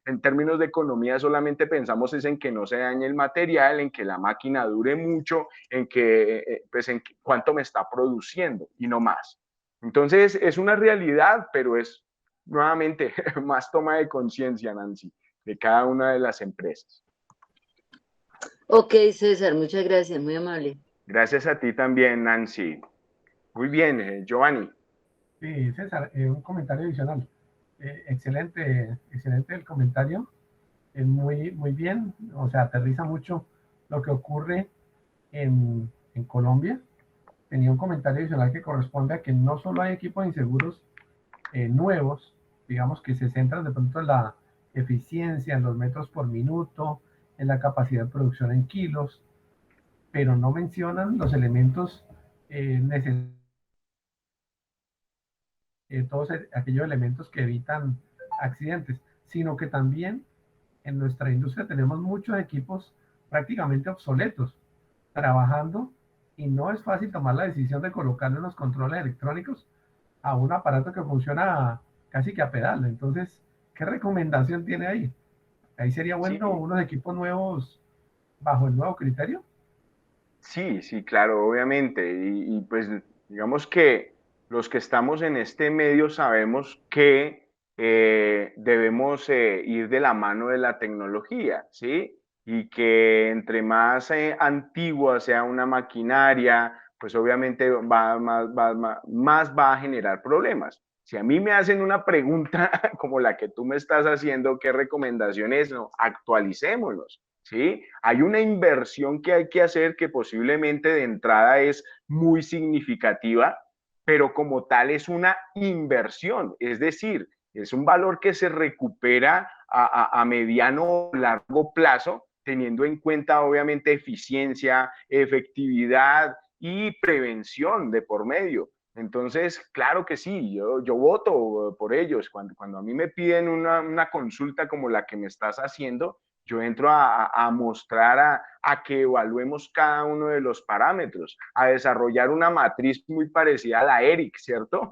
En términos de economía solamente pensamos es en que no se dañe el material, en que la máquina dure mucho, en que, pues en cuánto me está produciendo y no más. Entonces es una realidad, pero es nuevamente más toma de conciencia, Nancy, de cada una de las empresas. Ok, César, muchas gracias, muy amable. Gracias a ti también, Nancy. Muy bien, Giovanni. Sí, César, un comentario adicional. Excelente el comentario. Muy bien, o sea, aterriza mucho lo que ocurre en Colombia. Tenía un comentario adicional que corresponde a que no solo hay equipos de inseguros nuevos, digamos que se centran de pronto en la eficiencia, en los metros por minuto, en la capacidad de producción en kilos, pero no mencionan los elementos necesarios, todos aquellos elementos que evitan accidentes, sino que también en nuestra industria tenemos muchos equipos prácticamente obsoletos trabajando y no es fácil tomar la decisión de colocarle unos controles electrónicos a un aparato que funciona casi que a pedal. Entonces, ¿qué recomendación tiene ahí? Ahí sería Sí, bueno unos equipos nuevos bajo el nuevo criterio. sí, sí, claro, obviamente. Pues digamos que los que estamos en este medio sabemos que debemos ir de la mano de la tecnología, ¿sí? Y que entre más antigua sea una maquinaria, pues obviamente más va a generar problemas. Si a mí me hacen una pregunta como la que tú me estás haciendo, ¿qué recomendación es? No, actualicémonos. ¿Sí? Hay una inversión que hay que hacer que posiblemente de entrada es muy significativa, pero como tal es una inversión, es decir, es un valor que se recupera a mediano o largo plazo, teniendo en cuenta obviamente eficiencia, efectividad y prevención de por medio. Entonces, claro que sí, yo voto por ellos. Cuando a mí me piden una consulta como la que me estás haciendo, yo entro a mostrar, a que evaluemos cada uno de los parámetros, a desarrollar una matriz muy parecida a la ERIC, ¿cierto?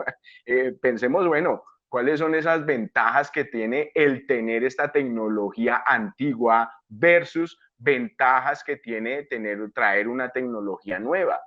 Pensemos, bueno, ¿cuáles son esas ventajas que tiene el tener esta tecnología antigua versus ventajas que tiene traer una tecnología nueva?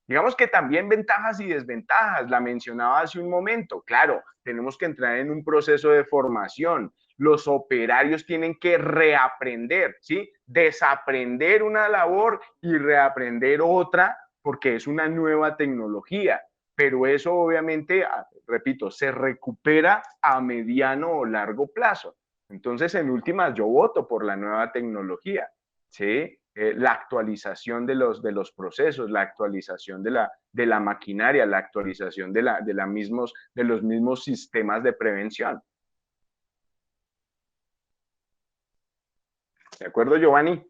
Digamos que también ventajas y desventajas, la mencionaba hace un momento. Claro, tenemos que entrar en un proceso de formación. Los operarios tienen que reaprender, ¿sí? Desaprender una labor y reaprender otra porque es una nueva tecnología. Pero eso obviamente, repito, se recupera a mediano o largo plazo. Entonces, en últimas, yo voto por la nueva tecnología, ¿sí? La actualización de los procesos, la actualización de la maquinaria, la actualización de los mismos sistemas de prevención. ¿De acuerdo, Giovanni?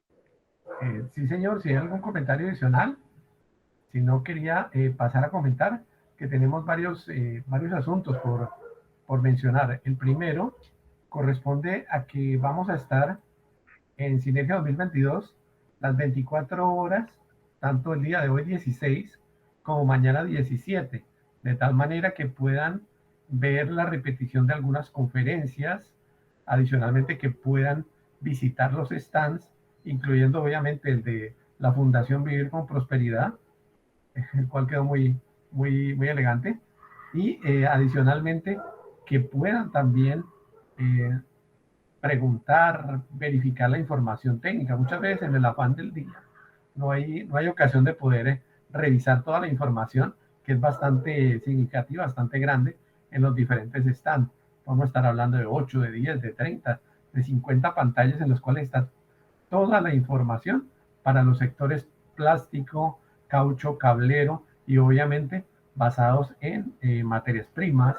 Sí, señor, si hay algún comentario adicional, si no quería pasar a comentar que tenemos varios asuntos por mencionar. El primero corresponde a que vamos a estar en Sinergia 2022 las 24 horas, tanto el día de hoy 16 como mañana 17, de tal manera que puedan ver la repetición de algunas conferencias, adicionalmente que puedan visitar los stands, incluyendo obviamente el de la Fundación Vivir con Prosperidad, el cual quedó muy elegante, y adicionalmente que puedan también eh, preguntar, verificar la información técnica. Muchas veces en el afán del día no hay ocasión de poder revisar toda la información, que es bastante significativa, bastante grande en los diferentes stands. Podemos estar hablando de 8, de 10, de 30, de 50 pantallas en las cuales está toda la información para los sectores plástico, caucho, cablero y obviamente basados en materias primas,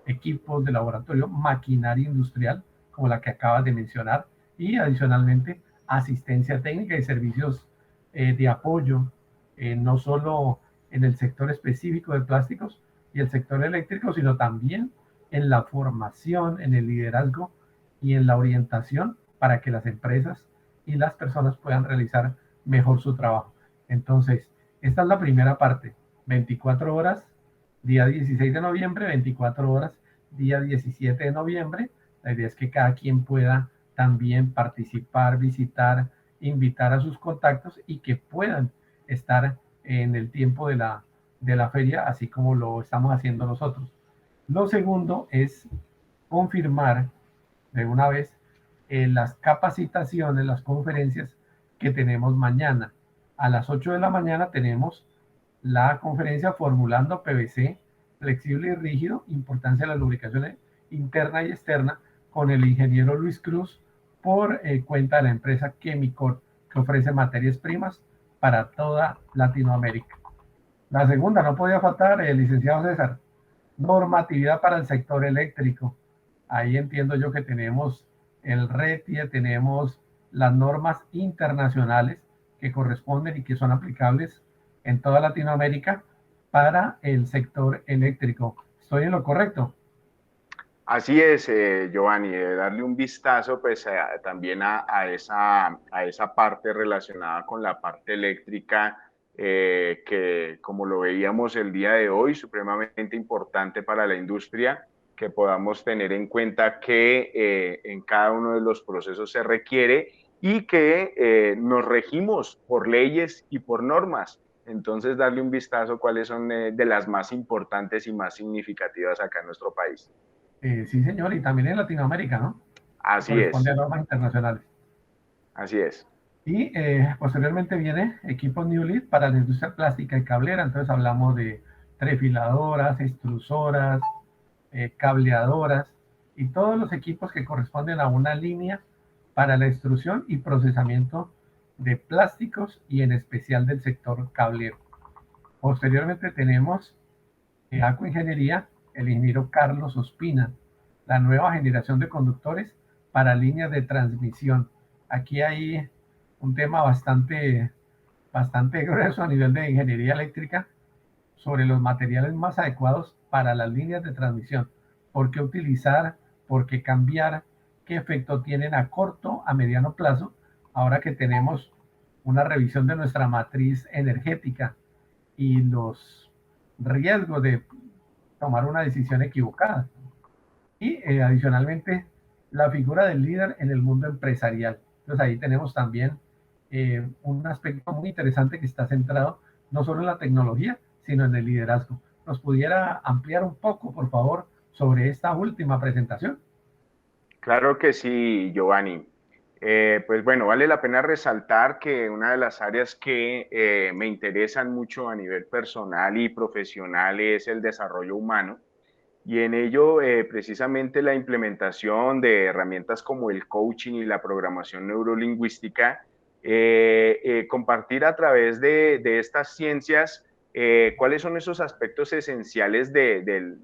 equipos de laboratorio, maquinaria industrial, como la que acabas de mencionar, y adicionalmente asistencia técnica y servicios de apoyo, no solo en el sector específico de plásticos y el sector eléctrico, sino también en la formación, en el liderazgo y en la orientación para que las empresas y las personas puedan realizar mejor su trabajo. Entonces, esta es la primera parte, 24 horas, día 16 de noviembre, 24 horas, día 17 de noviembre. La idea es que cada quien pueda también participar, visitar, invitar a sus contactos y que puedan estar en el tiempo de la feria, así como lo estamos haciendo nosotros. Lo segundo es confirmar de una vez las capacitaciones, las conferencias que tenemos mañana. A las 8 de la mañana tenemos la conferencia Formulando PVC flexible y rígido, importancia de la lubricación interna y externa, con el ingeniero Luis Cruz por cuenta de la empresa Chemicor, que ofrece materias primas para toda Latinoamérica. La segunda, no podía faltar, el licenciado César, normatividad para el sector eléctrico. Ahí entiendo yo que tenemos el RETIE, tenemos las normas internacionales que corresponden y que son aplicables en toda Latinoamérica para el sector eléctrico. ¿Estoy en lo correcto? Así es, Giovanni, darle un vistazo pues también a esa parte relacionada con la parte eléctrica, que como lo veíamos el día de hoy, supremamente importante para la industria, que podamos tener en cuenta que en cada uno de los procesos se requiere y que nos regimos por leyes y por normas. Entonces, darle un vistazo cuáles son de las más importantes y más significativas acá en nuestro país. Sí, señor, y también en Latinoamérica, ¿no? Que Así corresponde es, a normas internacionales. así es. Y posteriormente viene equipos New Lead para la industria plástica y cablera. Entonces hablamos de trefiladoras, extrusoras, cableadoras y todos los equipos que corresponden a una línea para la extrusión y procesamiento de plásticos y en especial del sector cablero. Posteriormente tenemos Acuingeniería, el ingeniero Carlos Ospina, la nueva generación de conductores para líneas de transmisión. Aquí hay un tema bastante grueso a nivel de ingeniería eléctrica sobre los materiales más adecuados para las líneas de transmisión. ¿Por qué utilizar? ¿Por qué cambiar? ¿Qué efecto tienen a corto, a mediano plazo? Ahora que tenemos una revisión de nuestra matriz energética y los riesgos de tomar una decisión equivocada. Y adicionalmente, la figura del líder en el mundo empresarial. Entonces ahí tenemos también un aspecto muy interesante que está centrado no solo en la tecnología, sino en el liderazgo. ¿Nos pudiera ampliar un poco, por favor, sobre esta última presentación? Claro que sí, Giovanni. Pues bueno, vale la pena resaltar que una de las áreas que me interesan mucho a nivel personal y profesional es el desarrollo humano. Y en ello, precisamente la implementación de herramientas como el coaching y la programación neurolingüística, compartir a través de estas ciencias cuáles son esos aspectos esenciales del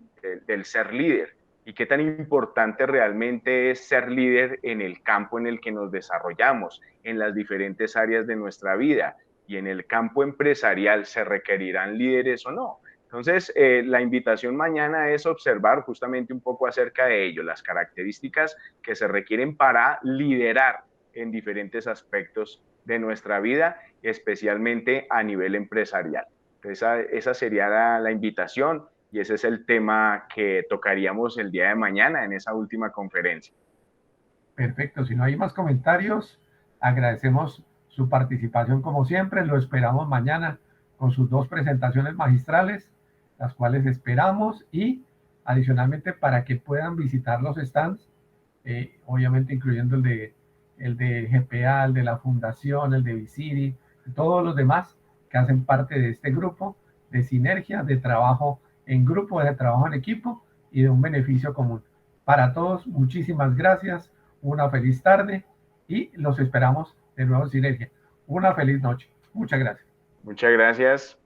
ser líder y qué tan importante realmente es ser líder en el campo en el que nos desarrollamos, en las diferentes áreas de nuestra vida. Y en el campo empresarial, ¿se requerirán líderes o no? Entonces, la invitación mañana es observar justamente un poco acerca de ello, las características que se requieren para liderar en diferentes aspectos de nuestra vida, especialmente a nivel empresarial. Entonces, esa sería la invitación y ese es el tema que tocaríamos el día de mañana en esa última conferencia. Perfecto, si no hay más comentarios, agradecemos su participación como siempre, lo esperamos mañana con sus 2 presentaciones magistrales, las cuales esperamos y adicionalmente para que puedan visitar los stands, obviamente incluyendo el de GPA, el de la Fundación, el de Visiri, todos los demás que hacen parte de este grupo de sinergia, de trabajo en grupo, de trabajo en equipo y de un beneficio común. Para todos, muchísimas gracias, una feliz tarde y los esperamos de nuevo en Sinergia. Una feliz noche. Muchas gracias. Muchas gracias.